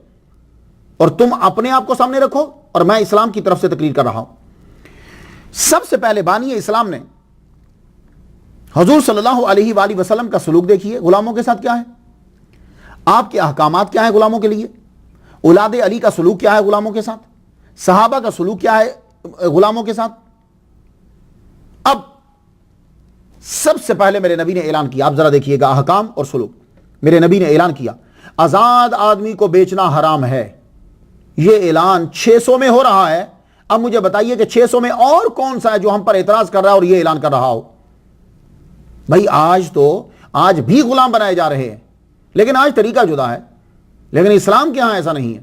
S1: اور تم اپنے آپ کو سامنے رکھو اور میں اسلام کی طرف سے تقریر کر رہا ہوں. سب سے پہلے بانی اسلام نے حضور صلی اللہ علیہ وآلہ وسلم کا سلوک دیکھیے غلاموں کے ساتھ کیا ہے، آپ کے احکامات کیا ہیں غلاموں کے لیے، اولاد علی کا سلوک کیا ہے غلاموں کے ساتھ، صحابہ کا سلوک کیا ہے غلاموں کے ساتھ. اب سب سے پہلے میرے نبی نے اعلان کیا، آپ ذرا دیکھیے گا احکام اور سلوک. میرے نبی نے اعلان کیا آزاد آدمی کو بیچنا حرام ہے، یہ اعلان 600 میں ہو رہا ہے۔ اب مجھے بتائیے کہ 600 میں اور کون سا ہے جو ہم پر اعتراض کر رہا ہے اور یہ اعلان کر رہا ہو؟ بھائی آج بھی غلام بنائے جا رہے ہیں، لیکن آج طریقہ جدا ہے، لیکن اسلام کے ہاں ایسا نہیں ہے۔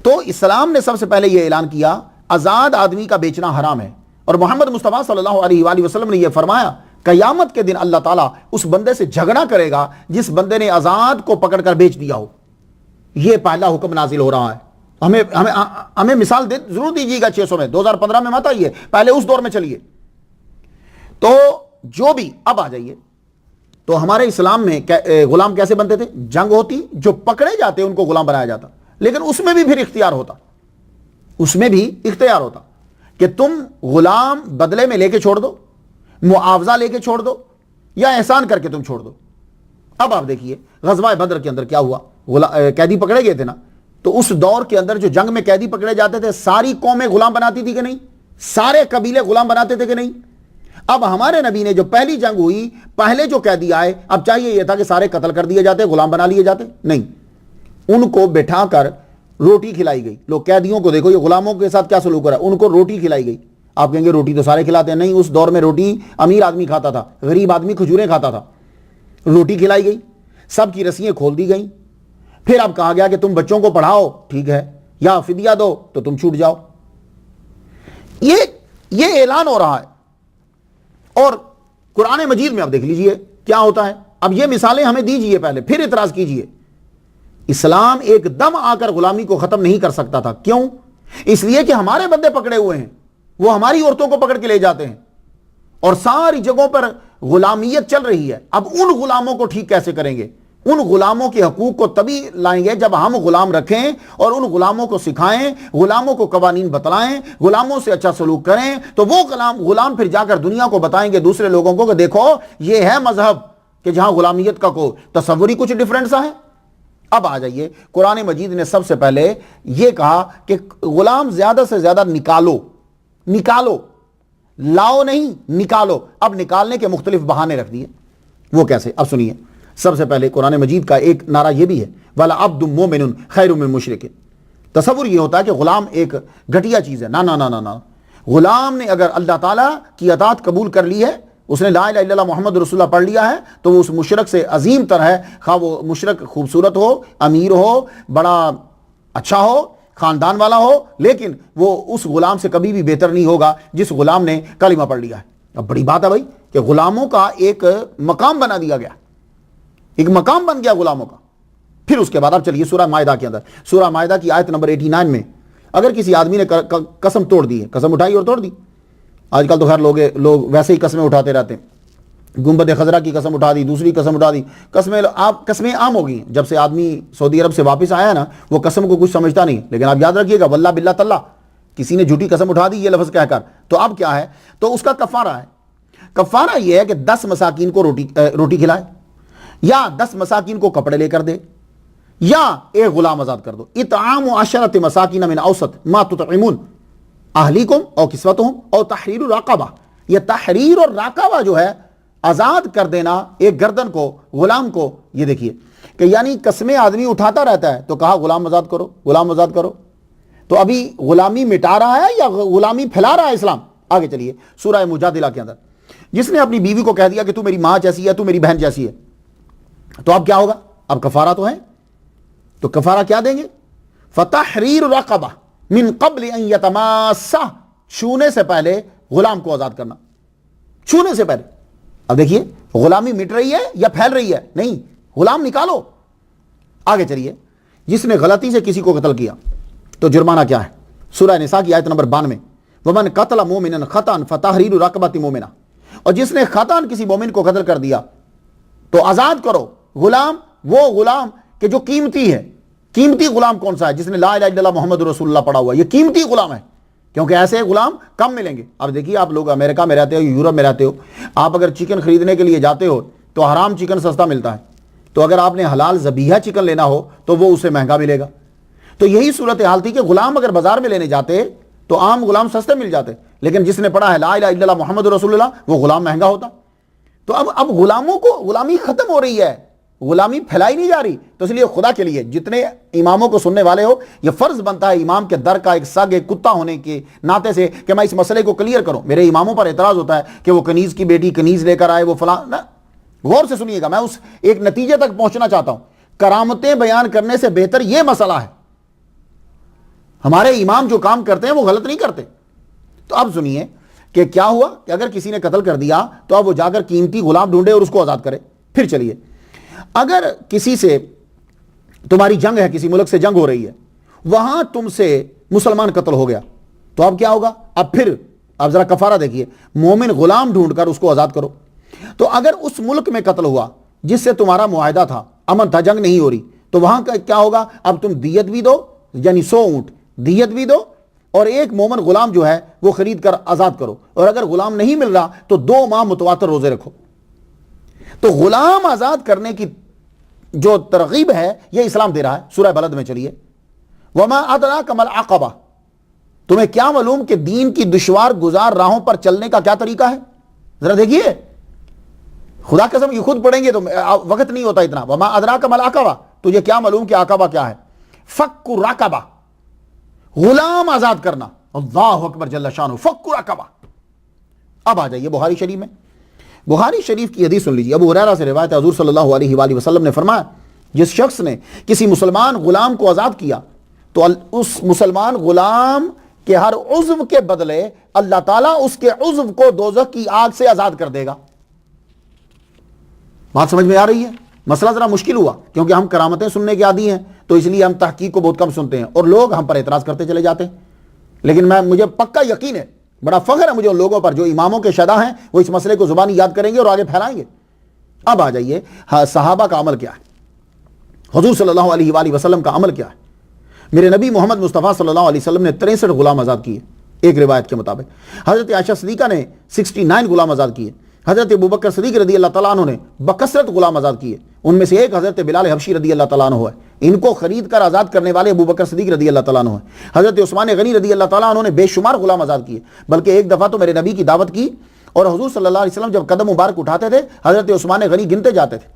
S1: تو اسلام نے سب سے پہلے یہ اعلان کیا آزاد آدمی کا بیچنا حرام ہے، اور محمد مصطفیٰ صلی اللہ علیہ وآلہ وسلم نے یہ فرمایا قیامت کے دن اللہ تعالیٰ اس بندے سے جھگڑا کرے گا جس بندے نے آزاد کو پکڑ کر بیچ دیا ہو۔ یہ پہلا حکم نازل ہو رہا ہے۔ ہمیں مثال ضرور دیجیے گا 600 میں، 2015 میں مت آئیے، پہلے اس دور میں چلیے۔ تو جو بھی اب آ جائیے، تو ہمارے اسلام میں غلام کیسے بنتے تھے؟ جنگ ہوتی، جو پکڑے جاتے ان کو غلام بنایا جاتا، لیکن اس میں بھی پھر اختیار ہوتا کہ تم غلام بدلے میں لے کے چھوڑ دو، معاوضہ لے کے چھوڑ دو، یا احسان کر کے تم چھوڑ دو۔ اب آپ دیکھیے غزوہ بدر کے اندر کیا ہوا، قیدی پکڑے گئے تھے نا، تو اس دور کے اندر جو جنگ میں قیدی پکڑے جاتے تھے ساری قومیں غلام بناتی تھی کہ نہیں؟ سارے قبیلے غلام بناتے تھے کہ نہیں؟ اب ہمارے نبی نے جو پہلی جنگ ہوئی، پہلے جو قیدی آئے، اب چاہیے یہ تھا کہ سارے قتل کر دیے جاتے، غلام بنا لیے جاتے؟ نہیں، ان کو بٹھا کر روٹی کھلائی گئی۔ لوگ قیدیوں کو دیکھو، یہ غلاموں کے ساتھ کیا سلوک رہا ہے، ان کو روٹی کھلائی گئی۔ آپ کہیں گے روٹی تو سارے کھلاتے ہیں، نہیں، اس دور میں روٹی امیر آدمی کھاتا تھا، غریب آدمی کھجوریں کھاتا تھا۔ روٹی کھلائی گئی، سب کی رسیاں کھول دی گئیں، پھر اب کہا گیا کہ تم بچوں کو پڑھاؤ، ٹھیک ہے، یا فدیہ دو تو تم چھوٹ جاؤ۔ یہ اعلان ہو رہا ہے، اور قرآن مجید میں اب دیکھ لیجئے کیا ہوتا ہے۔ اب یہ مثالیں ہمیں دیجئے پہلے، پھر اعتراض کیجئے۔ اسلام ایک دم آ کر غلامی کو ختم نہیں کر سکتا تھا۔ کیوں؟ اس لیے کہ ہمارے بندے پکڑے ہوئے ہیں، وہ ہماری عورتوں کو پکڑ کے لے جاتے ہیں، اور ساری جگہوں پر غلامیت چل رہی ہے۔ اب ان غلاموں کو ٹھیک کیسے کریں گے؟ ان غلاموں کے حقوق کو تبھی لائیں گے جب ہم غلام رکھیں اور ان غلاموں کو سکھائیں، غلاموں کو قوانین بتلائیں، غلاموں سے اچھا سلوک کریں، تو وہ غلام پھر جا کر دنیا کو بتائیں گے، دوسرے لوگوں کو، کہ دیکھو یہ ہے مذہب کہ جہاں غلامیت کا کوئی تصور ہی کچھ ڈیفرنٹ سا ہے۔ اب آ جائیے، قرآن مجید نے سب سے پہلے یہ کہا کہ غلام زیادہ سے زیادہ نکالو، لاؤ نہیں، نکالو۔ اب نکالنے کے مختلف بہانے رکھ دیے۔ وہ کیسے؟ اب سنیے، سب سے پہلے قرآن مجید کا ایک نعرہ یہ بھی ہے، وَلَا عَبْدٌ مُؤْمِنٌ خَيْرٌ مِّن مُشْرِكٍ۔ تصور یہ ہوتا ہے کہ غلام ایک گھٹیا چیز ہے، نہ، غلام نے اگر اللہ تعالیٰ کی اطاعت قبول کر لی ہے، اس نے لا الہ الا اللہ محمد رسول اللہ پڑھ لیا ہے، تو وہ اس مشرک سے عظیم تر ہے، خواہ وہ مشرک خوبصورت ہو، امیر ہو، بڑا اچھا ہو، خاندان والا ہو، لیکن وہ اس غلام سے کبھی بھی بہتر نہیں ہوگا جس غلام نے کلمہ پڑھ لیا ہے۔ اب بڑی بات ہے بھائی کہ غلاموں کا ایک مقام بنا دیا گیا، ایک مقام بن گیا غلاموں کا۔ پھر اس کے بعد اب چلیے سورہ مائدہ کے اندر، سورہ مائدہ کی آیت نمبر 89 میں، اگر کسی آدمی نے قسم توڑ دی ہے، قسم اٹھائی اور توڑ دی، آج کل تو خیر لوگ ویسے ہی قسمیں اٹھاتے رہتے ہیں، گنبد خضرا کی قسم اٹھا دی، دوسری قسم اٹھا دی، قسمیں عام ہو گئی ہیں۔ جب سے آدمی سعودی عرب سے واپس آیا ہے نا، وہ قسم کو کچھ سمجھتا نہیں، لیکن آپ یاد رکھیے گا، واللہ باللہ تاللہ، کسی نے جھوٹی قسم اٹھا دی یہ لفظ کہہ کر، تو اب کیا ہے؟ تو اس کا کفارہ ہے۔ کفارہ یہ ہے کہ 10 مساکین کو روٹی کھلائے، یا 10 مساکین کو کپڑے لے کر دے، یا ایک غلام آزاد کر دو۔ اطعام 10 مساکین من اوسط ما تطعمون اہلیکم او کسوتہم او تحریر رقبہ۔ یہ تحریر اور رقبہ جو ہے، آزاد کر دینا ایک گردن کو، غلام کو، یہ دیکھیے کہ یعنی قسمیں آدمی اٹھاتا رہتا ہے، تو کہا غلام آزاد کرو، غلام آزاد کرو۔ تو ابھی غلامی مٹا رہا ہے یا غلامی پھیلا رہا ہے اسلام؟ آگے چلیے سورہ مجادلہ کے اندر، جس نے اپنی بیوی کو کہہ دیا کہ تو میری ماں جیسی ہے، تو میری بہن جیسی ہے، تو اب کیا ہوگا؟ اب کفارہ تو ہے، تو کفارہ کیا دیں گے؟ فتحریر رقبہ من قبل ان یتماسہ، چھونے سے پہلے غلام کو آزاد کرنا، چھونے سے پہلے۔ اب دیکھیے غلامی مٹ رہی ہے یا پھیل رہی ہے؟ نہیں، غلام نکالو۔ آگے چلیے، جس نے غلطی سے کسی کو قتل کیا تو جرمانہ کیا ہے؟ سورہ نساء کی آیت نمبر 92، ومن قتل مومنا خطأ فتحریر رقبۃ مومنہ، اور جس نے خطأ کسی مومن کو قتل کر دیا تو آزاد کرو غلام، وہ غلام کہ جو قیمتی ہے۔ قیمتی غلام کون سا ہے؟ جس نے لا الہ الا اللہ محمد رسول اللہ پڑھا ہوا، یہ قیمتی غلام ہے، کیونکہ ایسے غلام کم ملیں گے۔ اب دیکھیے، آپ لوگ امریکہ میں رہتے ہو، یورپ میں رہتے ہو، آپ اگر چکن خریدنے کے لیے جاتے ہو تو حرام چکن سستا ملتا ہے، تو اگر آپ نے حلال ذبیحہ چکن لینا ہو تو وہ اسے مہنگا ملے گا۔ تو یہی صورتحال تھی کہ غلام اگر بازار میں لینے جاتے تو عام غلام سستے مل جاتے، لیکن جس نے پڑھا ہے لا الہ الا اللہ محمد رسول اللہ، وہ غلام مہنگا ہوتا۔ تو اب غلاموں کو غلامی ختم ہو رہی ہے، غلامی پھیلائی نہیں جا رہی. تو اس لیے خدا کے لیے جتنے اماموں کو سننے والے ہو, یہ فرض بنتا ہے امام کے در کا ایک سگ, ایک کتا ہونے کے ناطے سے کہ میں اس مسئلے کو کلیئر کروں. میرے اماموں پر اعتراض ہوتا ہے کہ وہ کنیز کی بیٹی کنیز لے کر آئے, وہ فلاں. غور سے سنیے گا, میں اس ایک نتیجے تک پہنچنا چاہتا ہوں. کرامتیں بیان کرنے سے بہتر یہ مسئلہ ہے. ہمارے امام جو کام کرتے ہیں وہ غلط نہیں کرتے. تو اب سنیے کہ کیا ہوا کہ اگر کسی نے قتل کر دیا تو اب وہ جا کر قیمتی غلام ڈھونڈے اور اس کو آزاد کرے. پھر چلیے, اگر کسی سے تمہاری جنگ ہے, کسی ملک سے جنگ ہو رہی ہے, وہاں تم سے مسلمان قتل ہو گیا, تو اب کیا ہوگا؟ اب پھر اب ذرا کفارہ دیکھیے, مومن غلام ڈھونڈ کر اس کو آزاد کرو. تو اگر اس ملک میں قتل ہوا جس سے تمہارا معاہدہ تھا, امن تھا, جنگ نہیں ہو رہی, تو وہاں کیا ہوگا؟ اب تم دیت بھی دو, یعنی 100 اونٹ دیت بھی دو, اور ایک مومن غلام جو ہے وہ خرید کر آزاد کرو. اور اگر غلام نہیں مل رہا تو 2 ماہ متواتر روزے رکھو. تو غلام آزاد کرنے کی جو ترغیب ہے یہ اسلام دے رہا ہے. سورہ بلد میں چلیے, وما ادراک ما العقبہ, تمہیں کیا معلوم کہ دین کی دشوار گزار راہوں پر چلنے کا کیا طریقہ ہے؟ ذرا دیکھیے, خدا قسم یہ خود پڑھیں گے تو وقت نہیں ہوتا اتنا. وما ادراک ما العقبہ, تجھے کیا معلوم کہ عقبہ کیا ہے؟ فک رقبہ, غلام آزاد کرنا. اللہ اکبر جل شانہ, فک رقبہ. اب آ جائیے بخاری شریف میں. بخاری شریف کی حدیث سن لیجیے. ابو ہریرہ سے روایت ہے, حضور صلی اللہ علیہ وآلہ وسلم نے فرمایا, جس شخص نے کسی مسلمان غلام کو آزاد کیا تو اس مسلمان غلام کے ہر عضو کے بدلے اللہ تعالیٰ اس کے عضو کو دوزخ کی آگ سے آزاد کر دے گا. بات سمجھ میں آ رہی ہے؟ مسئلہ ذرا مشکل ہوا کیونکہ ہم کرامتیں سننے کے عادی ہیں, تو اس لیے ہم تحقیق کو بہت کم سنتے ہیں اور لوگ ہم پر اعتراض کرتے چلے جاتے ہیں. لیکن مجھے پکا یقین ہے, بڑا فخر ہے مجھے ان لوگوں پر جو اماموں کے شدہ ہیں, وہ اس مسئلے کو زبانی یاد کریں گے اور آگے پھیلائیں گے. اب آ جائیے, صحابہ کا عمل کیا ہے, حضور صلی اللہ علیہ وآلہ وسلم کا عمل کیا ہے. میرے نبی محمد مصطفیٰ صلی اللہ علیہ وسلم نے 63 غلام آزاد کیے ایک روایت کے مطابق. حضرت عائشہ صدیقہ نے 69 غلام آزاد کیے. حضرت ابوبکر صدیق رضی اللہ تعالیٰ عنہ نے بکثرت غلام آزاد کیے. ان میں سے ایک حضرت بلال حبشی رضی اللہ تعالیٰ عنہ ہے. ان کو خرید کر آزاد کرنے والے ابوبکر صدیق رضی اللہ تعالیٰ عنہ ہے. حضرت عثمان غنی رضی اللہ تعالیٰ عنہ نے بے شمار غلام آزاد کیے. بلکہ ایک دفعہ تو میرے نبی کی دعوت کی اور حضور صلی اللہ علیہ وسلم جب قدم مبارک اٹھاتے تھے, حضرت عثمان غنی گنتے جاتے تھے.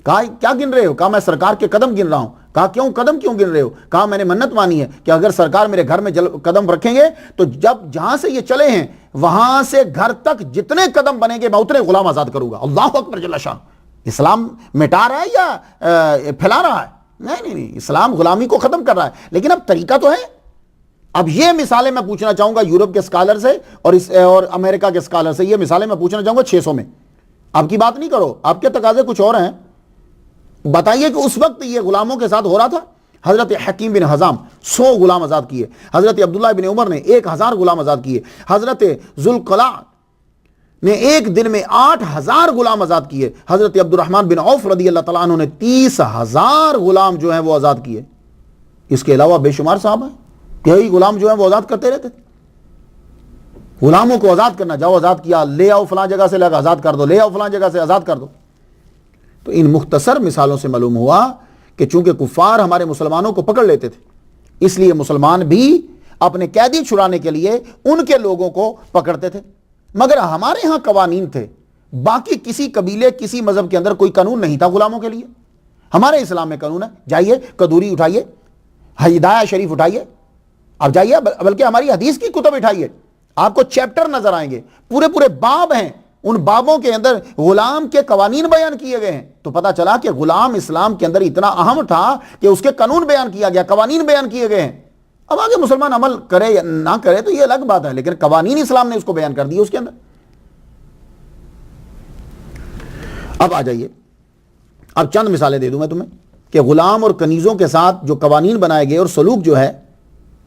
S1: کہا کیا گن رہے ہو؟ کہا میں سرکار کے قدم گن رہا ہوں. کہا کیوں قدم کیوں گن رہے ہو؟ کہا میں نے منت مانی ہے کہ اگر سرکار میرے گھر میں قدم رکھیں گے تو جب جہاں سے یہ چلے ہیں وہاں سے گھر تک جتنے قدم بنیں گے میں اتنے غلام آزاد کروں گا. اللہ اکبر جل شان. اسلام مٹا رہا ہے یا پھیلا رہا ہے؟ نہیں, اسلام غلامی کو ختم کر رہا ہے, لیکن اب طریقہ تو ہے. اب یہ مثالیں میں پوچھنا چاہوں گا یورپ کے اسکالر سے اور امریکہ کے اسکالر سے, یہ مثالیں میں پوچھنا چاہوں گا 600 میں. آپ کی بات نہیں کرو, آپ کے تقاضے کچھ اور ہیں. بتائیے کہ اس وقت یہ غلاموں کے ساتھ ہو رہا تھا. حضرت حکیم بن حزام 100 غلام آزاد کیے. حضرت عبداللہ بن عمر نے 1000 غلام آزاد کیے. حضرت ذوالقلع نے ایک دن میں 8000 غلام آزاد کیے. حضرت عبد الرحمن بن عوف رضی اللہ تعالیٰ عنہ نے 30,000 غلام جو ہیں وہ آزاد کیے. اس کے علاوہ بے شمار صحابہ ہیں, کئی غلام جو ہیں وہ آزاد کرتے رہتے. غلاموں کو آزاد کرنا, جاؤ آزاد کیا, لے آؤ فلاں جگہ سے لے آزاد کر دو, لے آؤ فلاں جگہ سے آزاد کر دو. تو ان مختصر مثالوں سے معلوم ہوا کہ چونکہ کفار ہمارے مسلمانوں کو پکڑ لیتے تھے, اس لیے مسلمان بھی اپنے قیدی چھڑانے کے لیے ان کے لوگوں کو پکڑتے تھے. مگر ہمارے ہاں قوانین تھے, باقی کسی قبیلے کسی مذہب کے اندر کوئی قانون نہیں تھا غلاموں کے لیے. ہمارے اسلام میں قانون ہے. جائیے قدوری اٹھائیے, ہدایہ شریف اٹھائیے, اب جائیے, بلکہ ہماری حدیث کی کتب اٹھائیے, آپ کو چیپٹر نظر آئیں گے, پورے باب ہیں. ان بابوں کے اندر غلام کے قوانین بیان کیے گئے ہیں. تو پتا چلا کہ غلام اسلام کے اندر اتنا اہم تھا کہ اس کے قانون بیان کیا گیا, قوانین بیان کیے گئے ہیں. اب آگے مسلمان عمل کرے یا نہ کرے تو یہ الگ بات ہے, لیکن قوانین اسلام نے اس کو بیان کر دی اس کے اندر. اب آ جائیے, اب چند مثالیں دے دوں میں تمہیں کہ غلام اور کنیزوں کے ساتھ جو قوانین بنائے گئے اور سلوک جو ہے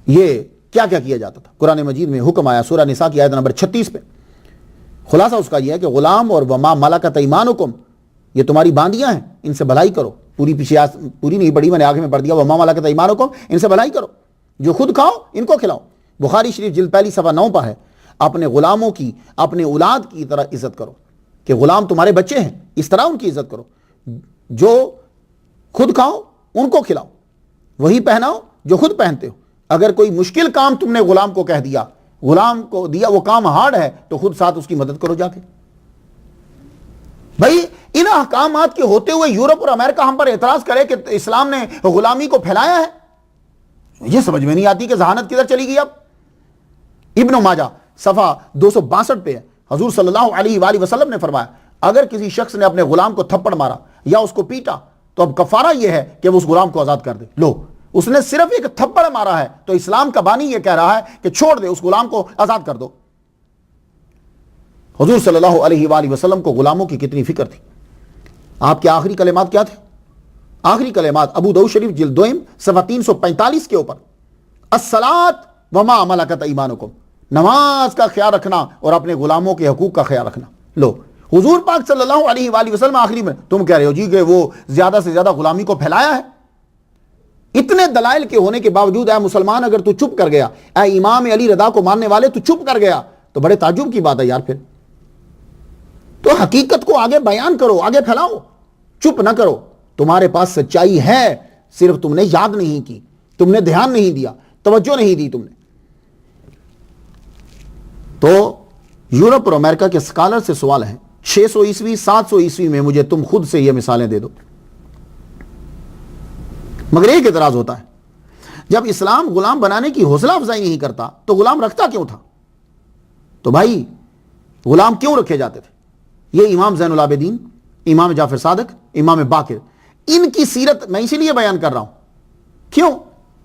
S1: یہ کیا کیا جاتا تھا. قرآن مجید میں حکم آیا سورہ نساء کی آیت نمبر 36 پہ. خلاصہ اس کا یہ ہے کہ غلام اور وما ملکت ایمانکم, یہ تمہاری باندیاں ہیں, ان سے بھلائی کرو. پوری نہیں پڑھی, میں نے آگے میں پڑھ دیا, وما ملکت ایمانکم, ان سے بھلائی کرو. جو خود کھاؤ ان کو کھلاؤ. بخاری شریف جلد پہلی صفحہ 9 پر ہے. اپنے غلاموں کی اپنے اولاد کی طرح عزت کرو, کہ غلام تمہارے بچے ہیں, اس طرح ان کی عزت کرو. جو خود کھاؤ ان کو کھلاؤ, وہی پہناؤ جو خود پہنتے ہو. اگر کوئی مشکل کام تم نے غلام کو کہہ دیا, غلام کو دیا وہ کام ہارڈ ہے, تو خود ساتھ اس کی مدد کرو جا کے. بھائی ان احکامات کے ہوتے ہوئے یورپ اور امریکہ ہم پر اعتراض کرے کہ اسلام نے غلامی کو پھیلایا ہے، یہ سمجھ میں نہیں آتی کہ ذہانت کدھر چلی گئی اب۔ ابن ماجہ صفحہ 262 پہ ہے، حضور صلی اللہ علیہ وآلہ وسلم نے فرمایا اگر کسی شخص نے اپنے غلام کو تھپڑ مارا یا اس کو پیٹا تو اب کفارہ یہ ہے کہ وہ اس غلام کو آزاد کر دے۔ لو، اس نے صرف ایک تھپڑ مارا ہے تو اسلام کا بانی یہ کہہ رہا ہے کہ چھوڑ دے، اس غلام کو آزاد کر دو۔ حضور صلی اللہ علیہ وآلہ وسلم کو غلاموں کی کتنی فکر تھی۔ آپ کے آخری کلمات کیا تھے؟ آخری کلمات ابو داؤد شریف جلد دوئم صفحہ 345 کے اوپر، الصلاۃ وما ملکت ایمانکم، نماز کا خیال رکھنا اور اپنے غلاموں کے حقوق کا خیال رکھنا۔ لو، حضور پاک صلی اللہ علیہ وآلہ وسلم آخری میں تم کہہ رہے ہو جی کہ وہ زیادہ سے زیادہ غلامی کو پھیلایا ہے۔ اتنے دلائل کے ہونے کے باوجود اے مسلمان اگر تو چپ کر گیا، اے امام علی رضا کو ماننے والے تو چپ کر گیا، تو بڑے تعجب کی بات ہے یار۔ پھر تو حقیقت کو آگے بیان کرو، آگے پھیلاؤ، چپ نہ کرو۔ تمہارے پاس سچائی ہے، صرف تم نے یاد نہیں کی، تم نے دھیان نہیں دیا، توجہ نہیں دی تم نے۔ تو یورپ اور امریکہ کے سکالر سے سوال ہے 600 عیسوی 700 عیسوی میں مجھے تم خود سے یہ مثالیں دے دو۔ مگر ایک اعتراض ہوتا ہے، جب اسلام غلام بنانے کی حوصلہ افزائی نہیں کرتا تو غلام رکھتا کیوں تھا؟ تو بھائی غلام کیوں رکھے جاتے تھے؟ یہ امام زین العابدین، امام جعفر صادق، امام باقر، ان کی سیرت میں اسی لیے بیان کر رہا ہوں۔ کیوں؟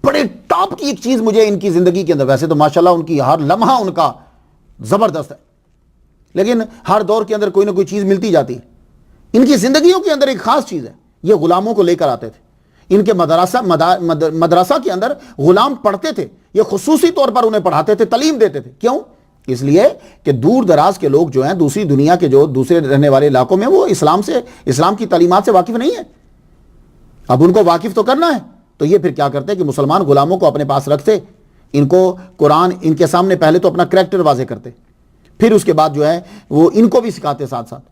S1: بڑے ٹاپ کی ایک چیز مجھے ان کی زندگی کے اندر، ویسے تو ماشاءاللہ ان کی ہر لمحہ ان کا زبردست ہے، لیکن ہر دور کے اندر کوئی نہ کوئی چیز ملتی جاتی ہے۔ ان کی زندگیوں کے اندر ایک خاص چیز ہے، یہ غلاموں کو لے کر آتے تھے۔ ان کے مدرسہ کے اندر غلام پڑھتے تھے، یہ خصوصی طور پر انہیں پڑھاتے تھے، تعلیم دیتے تھے۔ کیوں؟ اس لیے کہ دور دراز کے لوگ جو ہیں، دوسری دنیا کے جو دوسرے رہنے والے علاقوں میں، وہ اسلام کی تعلیمات سے واقف نہیں ہیں۔ اب ان کو واقف تو کرنا ہے، تو یہ پھر کیا کرتے کہ مسلمان غلاموں کو اپنے پاس رکھتے، ان کو قرآن ان کے سامنے پہلے تو اپنا کریکٹر واضح کرتے، پھر اس کے بعد جو ہے وہ ان کو بھی سکھاتے، ساتھ ساتھ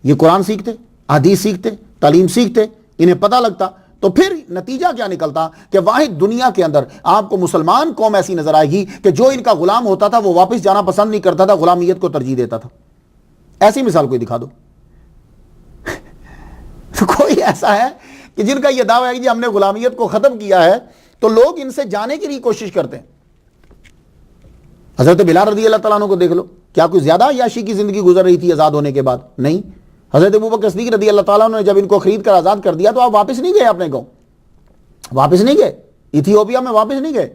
S1: یہ قرآن سیکھتے، حدیث سیکھتے، تعلیم سیکھتے، انہیں پتہ لگتا۔ تو پھر نتیجہ کیا نکلتا کہ واحد دنیا کے اندر آپ کو مسلمان قوم ایسی نظر آئے گی کہ جو ان کا غلام ہوتا تھا وہ واپس جانا پسند نہیں کرتا تھا، غلامیت کو ترجیح دیتا تھا۔ ایسی مثال کوئی دکھا دو۔ کوئی ایسا ہے کہ جن کا یہ دعویٰ ہے کہ ہم نے غلامیت کو ختم کیا ہے، تو لوگ ان سے جانے کی کوشش کرتے ہیں۔ حضرت بلال رضی اللہ تعالیٰ عنہ کو دیکھ لو، کیا کوئی زیادہ عیاشی کی زندگی گزر رہی تھی آزاد ہونے کے بعد؟ نہیں۔ حضرت ابوبکر صدیق رضی اللہ تعالیٰ عنہ نے جب ان کو خرید کر آزاد کر دیا تو آپ واپس نہیں گئے اپنے گاؤں، واپس نہیں گئے، ایتھیوپیا میں واپس نہیں گئے،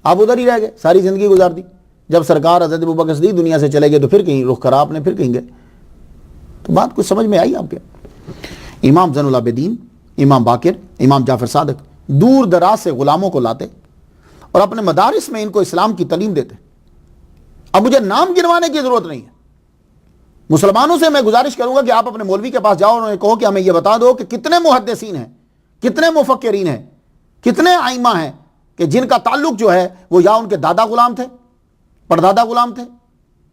S1: آپ ادھر ہی رہ گئے، ساری زندگی گزار دی۔ جب سرکار حضرت ابوبکر صدیق دنیا سے چلے گئے تو پھر کہیں رخ کرا آپ نے، پھر کہیں گئے۔ تو بات کچھ سمجھ میں آئی آپ کے؟ امام زین العابدین، امام باقر، امام جعفر صادق دور دراز سے غلاموں کو لاتے اور اپنے مدارس میں ان کو اسلام کی تعلیم دیتے۔ اب مجھے نام گنوانے کی ضرورت نہیں ہے، مسلمانوں سے میں گزارش کروں گا کہ آپ اپنے مولوی کے پاس جاؤ اور انہیں کہو کہ ہمیں یہ بتا دو کہ کتنے محدثین ہیں، کتنے مفکرین ہیں، کتنے ائمہ ہیں کہ جن کا تعلق جو ہے وہ یا ان کے دادا غلام تھے، پردادا غلام تھے،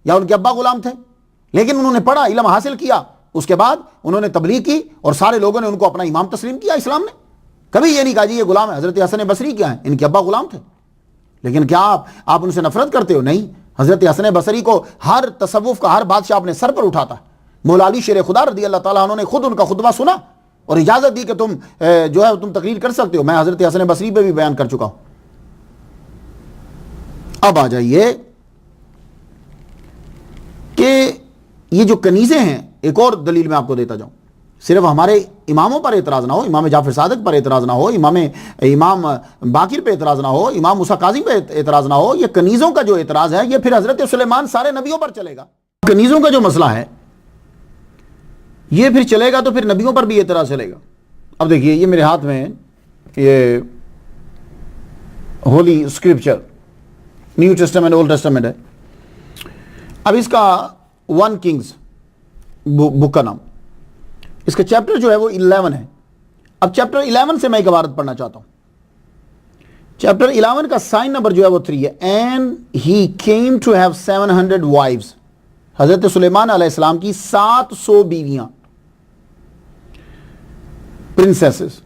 S1: یا ان کے ابا غلام تھے، لیکن انہوں نے پڑھا، علم حاصل کیا، اس کے بعد انہوں نے تبلیغ کی اور سارے لوگوں نے ان کو اپنا امام تسلیم کیا۔ اسلام نے کبھی یہ نہیں کہا جی یہ غلام ہے۔ حضرت حسن بصری کیا ہیں؟ ان کے ابا غلام تھے، لیکن کیا آپ ان سے نفرت کرتے ہو؟ نہیں۔ حضرت حسن بصری کو ہر تصوف کا ہر بادشاہ اپنے سر پر اٹھاتا ہے۔ مولا علی شیر خدا رضی اللہ تعالیٰ عنہ نے خود ان کا خطبہ سنا اور اجازت دی کہ تم جو ہے تم تقریر کر سکتے ہو۔ میں حضرت حسن بصری پہ بھی بیان کر چکا ہوں۔ اب آ جائیے کہ یہ جو کنیزیں ہیں، ایک اور دلیل میں آپ کو دیتا جاؤں، صرف ہمارے اماموں پر اعتراض نہ ہو، امام جعفر صادق پر اعتراض نہ ہو، امام باقر پہ اعتراض نہ ہو، امام موسیٰ کاظم پہ اعتراض نہ ہو، یہ کنیزوں کا جو اعتراض ہے یہ پھر حضرت سلیمان سارے نبیوں پر چلے گا۔ کنیزوں کا جو مسئلہ ہے یہ پھر چلے گا تو پھر نبیوں پر بھی اعتراض چلے گا۔ اب دیکھیے یہ میرے ہاتھ میں یہ Holy Scripture, New Testament Old Testament ہے۔ اب اس کا 1 کنگز بک کا نام، اس کا چیپٹر جو ہے وہ 11 ہے۔ اب چیپٹر 11 سے میں ایک عبارت پڑھنا چاہتا ہوں۔ چیپٹر 11 کا سائن نمبر جو ہے وہ 3 ہے۔ And he came to have 700 wives, حضرت سلیمان علیہ السلام کی 700 بیویاں، پرنسیسز،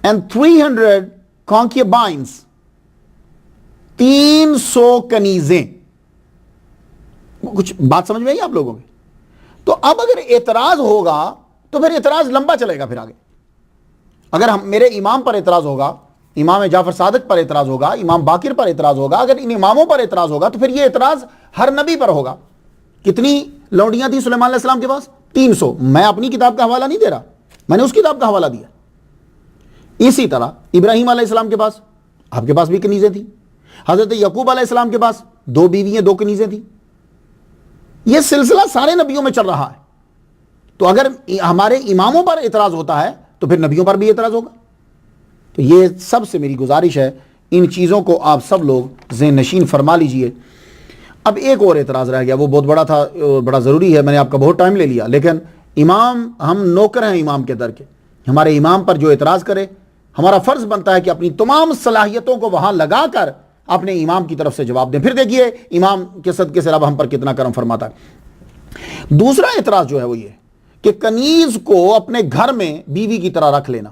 S1: اینڈ 300 concubines، 300 کنیزیں۔ کچھ بات سمجھ میں آئی آپ لوگوں میں؟ تو اب اگر اعتراض ہوگا تو پھر اعتراض لمبا چلے گا. پھر آگے اگر میرے امام پر اعتراض ہوگا, امام جعفر صادق پر اعتراض ہوگا, امام باقر پر اعتراض ہوگا, اگر ان اماموں پر اعتراض ہوگا تو پھر یہ اعتراض ہر نبی پر ہوگا. کتنی لونڈیاں تھیں سلیمان علیہ السلام کے پاس؟ 300. میں اپنی کتاب کا حوالہ نہیں دے رہا, میں نے اس کتاب کا حوالہ دیا. اسی طرح ابراہیم علیہ السلام کے پاس, آپ کے پاس بھی کنیزیں تھیں. حضرت یعقوب علیہ السلام کے پاس 2 بیویاں 2 کنیزیں تھیں. یہ سلسلہ سارے نبیوں میں چل رہا ہے. تو اگر ہمارے اماموں پر اعتراض ہوتا ہے تو پھر نبیوں پر بھی اعتراض ہوگا. تو یہ سب سے میری گزارش ہے, ان چیزوں کو آپ سب لوگ ذہن نشین فرما لیجئے. اب ایک اور اعتراض رہ گیا, وہ بہت بڑا تھا, بڑا ضروری ہے, میں نے آپ کا بہت ٹائم لے لیا, لیکن امام, ہم نوکر ہیں امام کے در کے. ہمارے امام پر جو اعتراض کرے, ہمارا فرض بنتا ہے کہ اپنی تمام صلاحیتوں کو وہاں لگا کر اپنے امام کی طرف سے جواب دیں. پھر دیکھیے امام کے صدقے سے رب ہم پر کتنا کرم فرماتا ہے. دوسرا اعتراض جو ہے وہ یہ کہ کنیز کو اپنے گھر میں بیوی کی طرح رکھ لینا,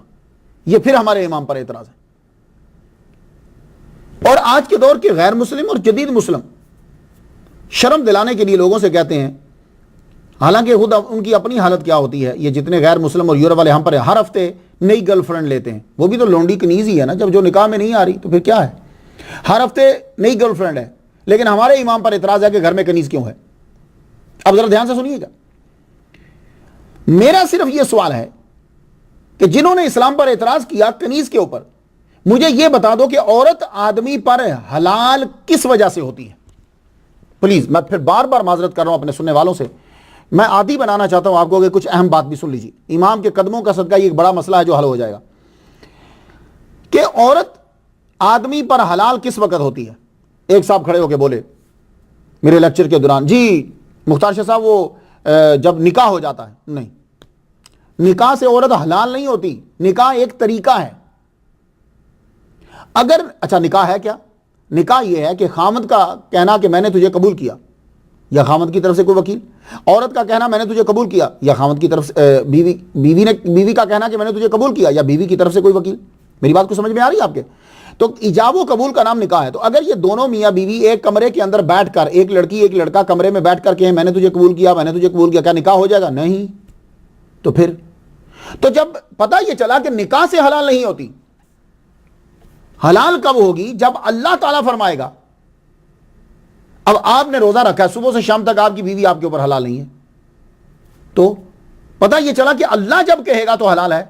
S1: یہ پھر ہمارے امام پر اعتراض ہے. اور آج کے دور کے غیر مسلم اور جدید مسلم شرم دلانے کے لیے لوگوں سے کہتے ہیں, حالانکہ خود ان کی اپنی حالت کیا ہوتی ہے. یہ جتنے غیر مسلم اور یورپ والے ہم پر ہر ہفتے نئی گرل فرینڈ لیتے ہیں, وہ بھی تو لونڈی کنیز ہی ہے نا, جب جو نکاح میں نہیں آ رہی تو پھر کیا ہے. ہر ہفتے نئی گرل فرینڈ ہے, لیکن ہمارے امام پر اعتراض ہے کہ گھر میں کنیز کیوں ہے. اب ذرا دھیان سے سنیے گا, میرا صرف یہ سوال ہے کہ جنہوں نے اسلام پر اعتراض کیا کنیز کے اوپر, مجھے یہ بتا دو کہ عورت آدمی پر حلال کس وجہ سے ہوتی ہے. پلیز, میں پھر بار بار معذرت کر رہا ہوں اپنے سننے والوں سے, میں عادی بنانا چاہتا ہوں آپ کو کہ کچھ اہم بات بھی سن لیجیے. امام کے قدموں کا صدقہ یہ ایک بڑا مسئلہ ہے جو حل ہو جائے گا کہ عورت آدمی پر حلال کس وقت ہوتی ہے. ایک صاحب کھڑے ہو کے بولے میرے لیکچر کے دوران, جی مختار شاہ صاحب وہ جب نکاح ہو جاتا ہے. نہیں, نکاح سے عورت حلال نہیں ہوتی, نکاح ایک طریقہ ہے. اگر اچھا نکاح ہے کیا؟ نکاح یہ ہے کہ خامد کا کہنا کہ میں نے تجھے قبول کیا, یا خامد کی طرف سے کوئی وکیل. عورت کا کہنا میں نے تجھے قبول کیا, یا خامد کی طرف سے بیوی کا کہنا کہ میں نے تجھے قبول کیا, یا بیوی کی طرف سے کوئی وکیل. میری بات کو سمجھ میں آ رہی ہے آپ کے؟ تو ایجاب و قبول کا نام نکاح ہے. تو اگر یہ دونوں میاں بیوی ایک کمرے کے اندر بیٹھ کر, ایک لڑکی ایک لڑکا کمرے میں بیٹھ کر کہیں میں نے تجھے قبول کیا, میں نے تجھے قبول کیا, کیا نکاح ہو جائے گا؟ نہیں. تو پھر تو جب پتہ یہ چلا کہ نکاح سے حلال نہیں ہوتی, حلال کب ہوگی؟ جب اللہ تعالیٰ فرمائے گا. اب آپ نے روزہ رکھا ہے, صبح سے شام تک آپ کی بیوی آپ کے اوپر حلال نہیں ہے, تو پتہ یہ چلا کہ اللہ جب کہے گا تو حلال ہے,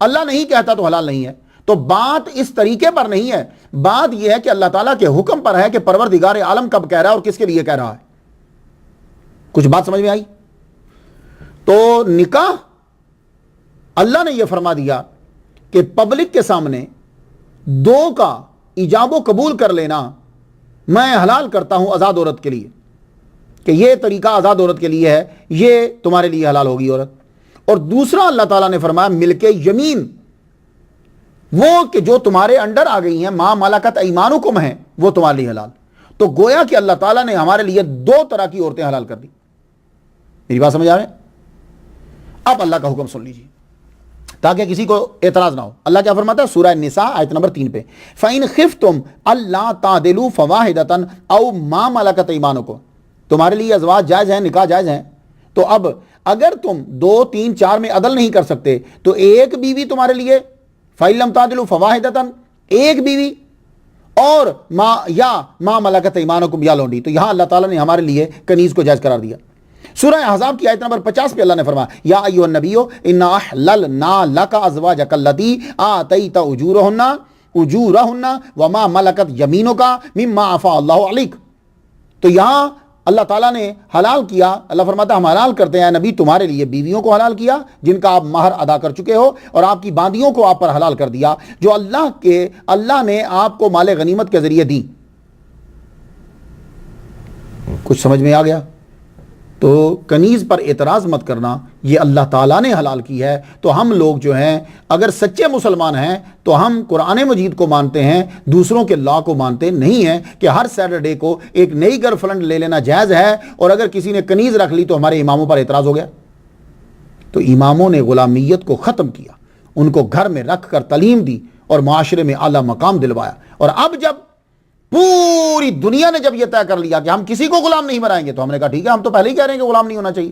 S1: اللہ نہیں کہتا تو حلال نہیں ہے. تو بات اس طریقے پر نہیں ہے, بات یہ ہے کہ اللہ تعالیٰ کے حکم پر ہے کہ پروردگار عالم کب کہہ رہا ہے اور کس کے لیے کہہ رہا ہے. کچھ بات سمجھ میں آئی؟ تو نکاح اللہ نے یہ فرما دیا کہ پبلک کے سامنے 2 کا ایجاب و قبول کر لینا میں حلال کرتا ہوں آزاد عورت کے لیے, کہ یہ طریقہ آزاد عورت کے لیے ہے, یہ تمہارے لیے حلال ہوگی عورت. اور دوسرا اللہ تعالیٰ نے فرمایا ملک یمین, وہ کہ جو تمہارے انڈر آ گئی ہیں, ما ملکت ایمانکم ہیں, وہ تمہارے لیے حلال. تو گویا کہ اللہ تعالیٰ نے ہمارے لیے 2 طرح کی عورتیں حلال کر دی. میری بات سمجھ آ رہے ہیں؟ اب اللہ کا حکم سن لیجیے تاکہ کسی کو اعتراض نہ ہو. اللہ کیا فرماتا ہے سورہ النساء آیت نمبر 3 پہ, فَإِنْ خِفْتُمْ أَلَّا تَعْدِلُوا فَوَاحِدَةً أَوْ مَا مَلَكَتْ أَيْمَانُكُمْ, تمہارے لیے ازواج جائز ہیں, نکاح جائز ہیں. تو اب اگر تم 2 3 4 میں عدل نہیں کر سکتے تو ایک بیوی تمہارے لیے, فَإِنْ لَمْ تَعْدِلُوا فَوَاحِدَةً, ایک بیوی, اور ما ملکت ایمانکم, یا لونڈی. تو یہاں اللہ تعالیٰ نے ہمارے لیے کنیز کو جائز قرار دیا. سورہ احزاب کی آیت نمبر 50 پہ اللہ نے فرمایا یا ایھا النبی انا احللنا لک ازواجک اللاتی آتیت اجورہن وما ملکت یمینک مما عفا اللہ علیک. تو یہاں اللہ تعالیٰ نے حلال کیا, اللہ فرماتا ہم حلال کرتے ہیں نبی تمہارے لیے بیویوں کو حلال کیا جن کا آپ مہر ادا کر چکے ہو, اور آپ کی باندیوں کو آپ پر حلال کر دیا جو اللہ نے آپ کو مال غنیمت کے ذریعے دی. کچھ سمجھ میں آ گیا؟ تو کنیز پر اعتراض مت کرنا, یہ اللہ تعالیٰ نے حلال کی ہے. تو ہم لوگ جو ہیں اگر سچے مسلمان ہیں تو ہم قرآن مجید کو مانتے ہیں, دوسروں کے لا کو مانتے نہیں ہیں کہ ہر سیٹرڈے کو ایک نئی گرل فرینڈ لے لینا جائز ہے, اور اگر کسی نے کنیز رکھ لی تو ہمارے اماموں پر اعتراض ہو گیا. تو اماموں نے غلامیت کو ختم کیا, ان کو گھر میں رکھ کر تعلیم دی اور معاشرے میں اعلیٰ مقام دلوایا. اور اب جب پوری دنیا نے جب یہ طے کر لیا کہ ہم کسی کو غلام نہیں بنائیں گے, تو ہم نے کہا ٹھیک ہے, ہم تو پہلے ہی کہہ رہے ہیں کہ غلام نہیں ہونا چاہیے.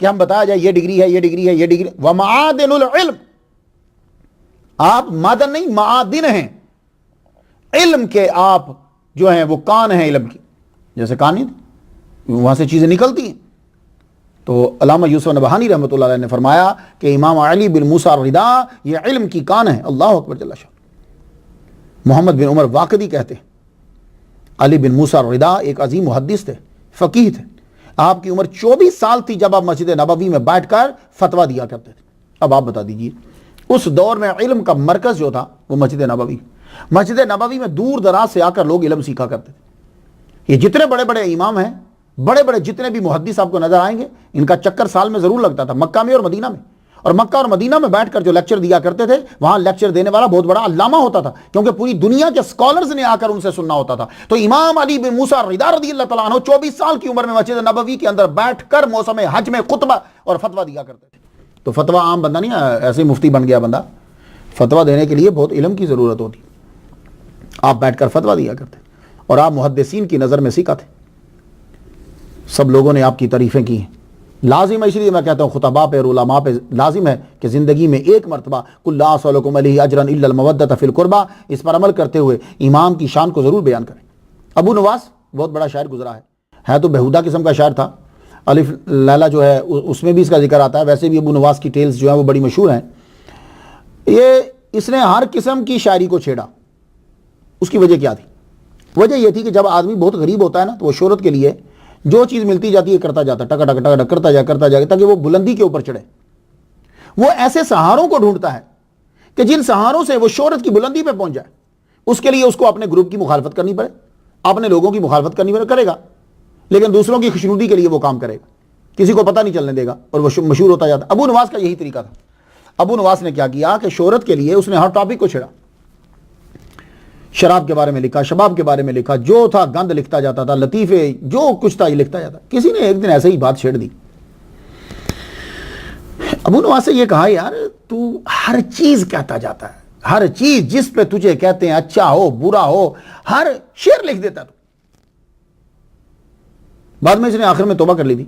S1: کہ ہم بتایا جائے یہ ڈگری ہے، یہ ڈگری ہے، یہ ڈگری. ومعادن العلم، آپ معدن نہیں معادن ہیں علم کے. آپ جو ہیں وہ کان ہیں علم کی، جیسے کان نہیں وہاں سے چیزیں نکلتی ہیں. تو علامہ یوسف نبہانی رحمۃ اللہ علیہ نے فرمایا کہ امام علی بن موسیٰ الرضا یہ علم کی کان ہے. اللہ اکبر جل شان. محمد بن عمر واقدی کہتے ہیں علی بن موسیٰ الرضا ایک عظیم محدث تھے، فقیہ تھے. آپ کی عمر 24 سال تھی جب آپ مسجد نبوی میں بیٹھ کر فتویٰ دیا کرتے تھے. اب آپ بتا دیجئے اس دور میں علم کا مرکز جو تھا وہ مسجد نبوی. مسجد نبوی میں دور دراز سے آ کر لوگ علم سیکھا کرتے تھے. یہ جتنے بڑے بڑے امام ہیں، بڑے بڑے جتنے بھی محدث آپ کو نظر آئیں گے، ان کا چکر سال میں ضرور لگتا تھا مکہ میں اور مدینہ میں. اور مکہ اور مدینہ میں بیٹھ کر جو لیکچر دیا کرتے تھے، وہاں لیکچر دینے والا بہت بڑا علامہ ہوتا تھا، کیونکہ پوری دنیا کے اسکالرز نے آ کر ان سے سننا ہوتا تھا. تو امام علی بن موسیٰ الرضا رضی اللہ تعالیٰ عنہ 24 سال کی عمر میں مسجد نبوی کے اندر بیٹھ کر موسم حج میں خطبہ اور فتویٰ دیا کرتے تھے. تو فتویٰ عام بندہ نہیں، ایسے مفتی بن گیا بندہ. فتویٰ دینے کے لیے بہت علم کی ضرورت ہوتی. آپ بیٹھ کر فتویٰ دیا کرتے اور آپ محدثین کی نظر میں سیکھا تھے. سب لوگوں نے آپ کی تعریفیں کی ہیں. لازم ہے، اس لیے میں کہتا ہوں خطباء پہ اور علماء پہ لازم ہے کہ زندگی میں ایک مرتبہ قل لا اسألکم علیہ اجرا الا المودۃ فی القربى اس پر عمل کرتے ہوئے امام کی شان کو ضرور بیان کریں. ابو نواس بہت بڑا شاعر گزرا ہے تو بہودہ قسم کا شاعر تھا. الف لیلا جو ہے اس میں بھی اس کا ذکر آتا ہے. ویسے بھی ابو نواس کی ٹیلز جو ہیں وہ بڑی مشہور ہیں. اس نے ہر قسم کی شاعری کو چھیڑا. اس کی وجہ کیا تھی؟ وجہ یہ تھی کہ جب آدمی بہت غریب ہوتا ہے نا تو وہ شہرت کے لیے جو چیز ملتی جاتی ہے کرتا جاتا ہے، ٹکا ٹکا ٹکا کرتا جائے تاکہ وہ بلندی کے اوپر چڑھے. وہ ایسے سہاروں کو ڈھونڈتا ہے کہ جن سہاروں سے وہ شہرت کی بلندی پہ پہنچ جائے. اس کے لیے اس کو اپنے گروپ کی مخالفت کرنی پڑے، اپنے لوگوں کی مخالفت کرنی پڑے، کرے گا لیکن دوسروں کی خوشنودی کے لیے وہ کام کرے گا، کسی کو پتہ نہیں چلنے دے گا اور وہ مشہور ہوتا جاتا. ابو نواس کا یہی طریقہ تھا. ابو نواس نے کیا کیا کہ شہرت کے لیے اس نے ہر ٹاپک کو چھیڑا. شراب کے بارے میں لکھا، شباب کے بارے میں لکھا، جو تھا گند لکھتا جاتا تھا، لطیفے جو کچھ تھا یہ لکھتا جاتا. کسی نے ایک دن ایسے ہی بات چھیڑ دی. ابو نواس سے یہ کہا یار تو ہر چیز کہتا جاتا ہے، ہر چیز جس پہ تجھے کہتے ہیں اچھا ہو برا ہو ہر شعر لکھ دیتا. بعد میں اس نے آخر میں توبہ کر لی تھی.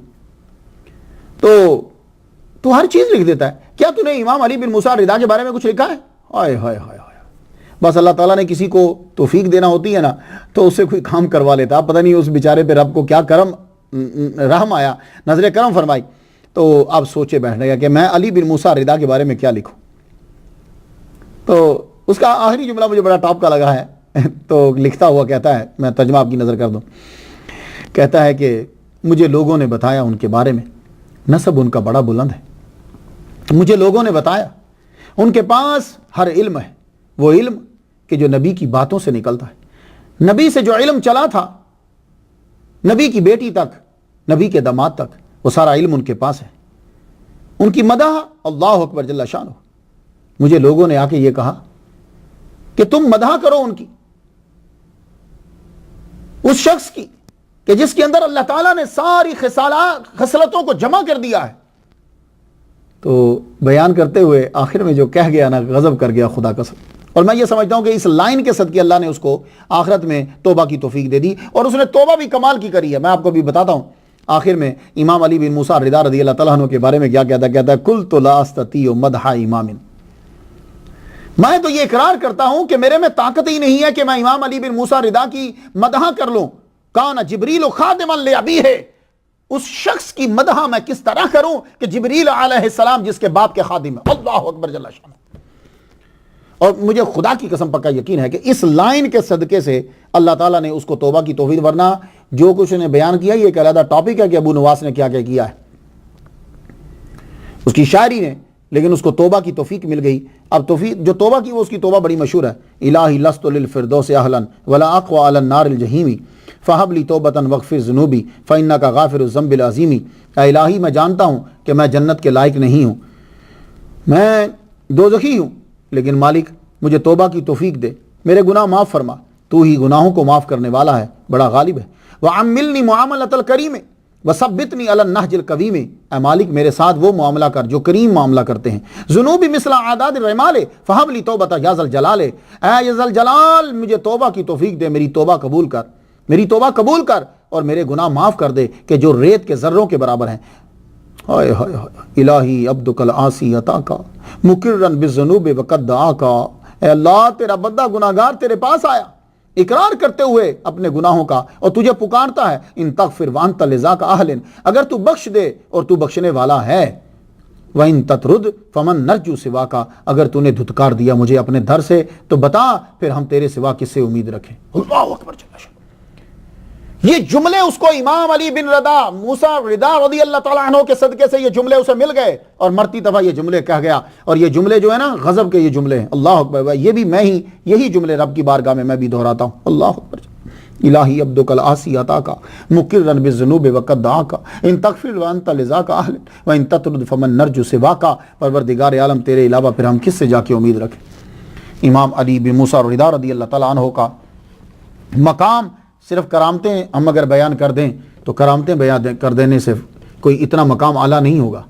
S1: تو ہر چیز لکھ دیتا ہے. کیا تو نے امام علی بن موسیٰ الرضا کے بارے میں کچھ لکھا ہے؟ ہائے ہائے ہائے. بس اللہ تعالیٰ نے کسی کو توفیق دینا ہوتی ہے نا تو اس سے کوئی کام کروا لیتا. پتہ نہیں اس بیچارے پہ رب کو کیا رحم آیا، نظر کرم فرمائی. تو آپ سوچے بیٹھنے گا کہ میں علی بن موسیٰ الرضا کے بارے میں کیا لکھوں. تو اس کا آخری جملہ مجھے بڑا ٹاپ کا لگا ہے. تو لکھتا ہوا کہتا ہے، میں ترجمہ آپ کی نظر کر دوں. کہتا ہے کہ مجھے لوگوں نے بتایا ان کے بارے میں نسب ان کا بڑا بلند ہے. مجھے لوگوں نے بتایا ان کے پاس ہر علم ہے، وہ علم کہ جو نبی کی باتوں سے نکلتا ہے. نبی سے جو علم چلا تھا، نبی کی بیٹی تک، نبی کے داماد تک، وہ سارا علم ان کے پاس ہے. ان کی مدح اللہ اکبر جل شانہ. مجھے لوگوں نے آ کے یہ کہا کہ تم مدح کرو ان کی، اس شخص کی کہ جس کے اندر اللہ تعالیٰ نے ساری خصلتوں کو جمع کر دیا ہے. تو بیان کرتے ہوئے آخر میں جو کہہ گیا نا، غضب کر گیا خدا قسم. اور میں یہ سمجھتا ہوں کہ اس لائن کے صدقے اللہ نے اس کو آخرت میں توبہ کی توفیق دے دی. اور اس نے توبہ بھی کمال کی کری ہے. میں آپ کو بھی بتاتا ہوں آخر میں امام علی بن موسیٰ الرضا رضی اللہ تعالیٰ عنہ کے بارے میں کیا کہتا ہے قلت لا استطیع مدح امام. میں تو یہ اقرار کرتا ہوں کہ میرے میں طاقت ہی نہیں ہے کہ میں امام علی بن موسیٰ الرضا کی مدح کر لوں. کان جبریل خادما لابیہ، اس شخص کی مدح میں کس طرح کروں کہ جبریل علیہ السلام جس کے باپ کے خادم ہے. اللہ اکبر جل شانہ. اور مجھے خدا کی قسم پکا یقین ہے کہ اس لائن کے صدقے سے اللہ تعالیٰ نے اس کو توبہ کی توفیق، ورنہ جو کچھ نے بیان کیا یہ ایک علیحدہ ٹاپک ہے کہ ابو نواس نے کیا کیا ہے اس کی شاعری نے، لیکن اس کو توبہ کی توفیق مل گئی. اب توفیق جو توبہ کی وہ اس کی توبہ بڑی مشہور ہے. الہی لست للفردوس اہلا ولا اقوى علی النار الجحیم فہب لی توبۃ واغفر ذنوبی فانک غافر الذنب العظیم. اے الہی میں جانتا ہوں کہ میں جنت کے لائق نہیں ہوں، میں دوزخی ہوں، لیکن مالک مجھے توبہ کی توفیق دے، میرے گناہ معاف فرما. تو ہی گناہوں کو معاف کرنے والا ہے، بڑا غالب ہے. وعملنی معاملۃ الکریم وثبتنی علی النہج القویم. اے مالک میرے ساتھ وہ معاملہ کر جو کریم معاملہ کرتے ہیں. ذنوبی مثل اعداد الرمال فہب لی توبۃ یا ذا الجلال. اے یا ذا الجلال مجھے توبہ کی توفیق دے، میری توبہ قبول کر، میری توبہ قبول کر اور میرے گناہ معاف کر دے کہ جو ریت کے ذروں کے برابر ہیں. ہائے ہائے ہائے الہی عبدک العاصی عطا کا مقرن بالذنوب وقد دعاکا، اے اللہ تیرا بندہ گناہگار تیرے پاس آیا اقرار کرتے ہوئے اپنے گناہوں کا، اور تجھے پکارتا ہے ان تغفر وانت لذاک اہل، اگر تو بخش دے اور تو بخشنے والا ہے، وَإِن تَطْرُدْ فَمَن نَرْجُو سِوَاكَ، اگر تو نے دھتکار دیا مجھے اپنے در سے تو بتا پھر ہم تیرے سوا کس سے امید رکھیں۔ اللہ اکبر جل شانہ۔ یہ جملے اس کو امام علی بن رضا موسیٰ رضا رضی اللہ تعالیٰ عنہ کے صدقے سے یہ جملے اسے مل گئے، اور مرتی دفعہ یہ جملے کہہ گیا، اور یہ جملے جو ہے نا غضب کے یہ جملے ہیں، اللہ اکبر، یہ بھی میں ہی یہی جملے رب کی بارگاہ میں بھی دہراتا ہوں، اللہ اکبر۔ الہی عبدک العاصی عطاکا مقرن بالذنوب وقد دعاکا ان تغفر وانت لذاک اہل وان تطرد فمن نرجو سواکا، پروردگار عالم تیرے علاوہ پھر ہم کس سے جا کے امید رکھیں۔ امام علی بن موسیٰ رضا رضی اللہ تعالیٰ عنہ کا مقام، صرف کرامتیں ہم اگر بیان کر دیں تو کرامتیں بیان کر دینے سے کوئی اتنا مقام اعلیٰ نہیں ہوگا،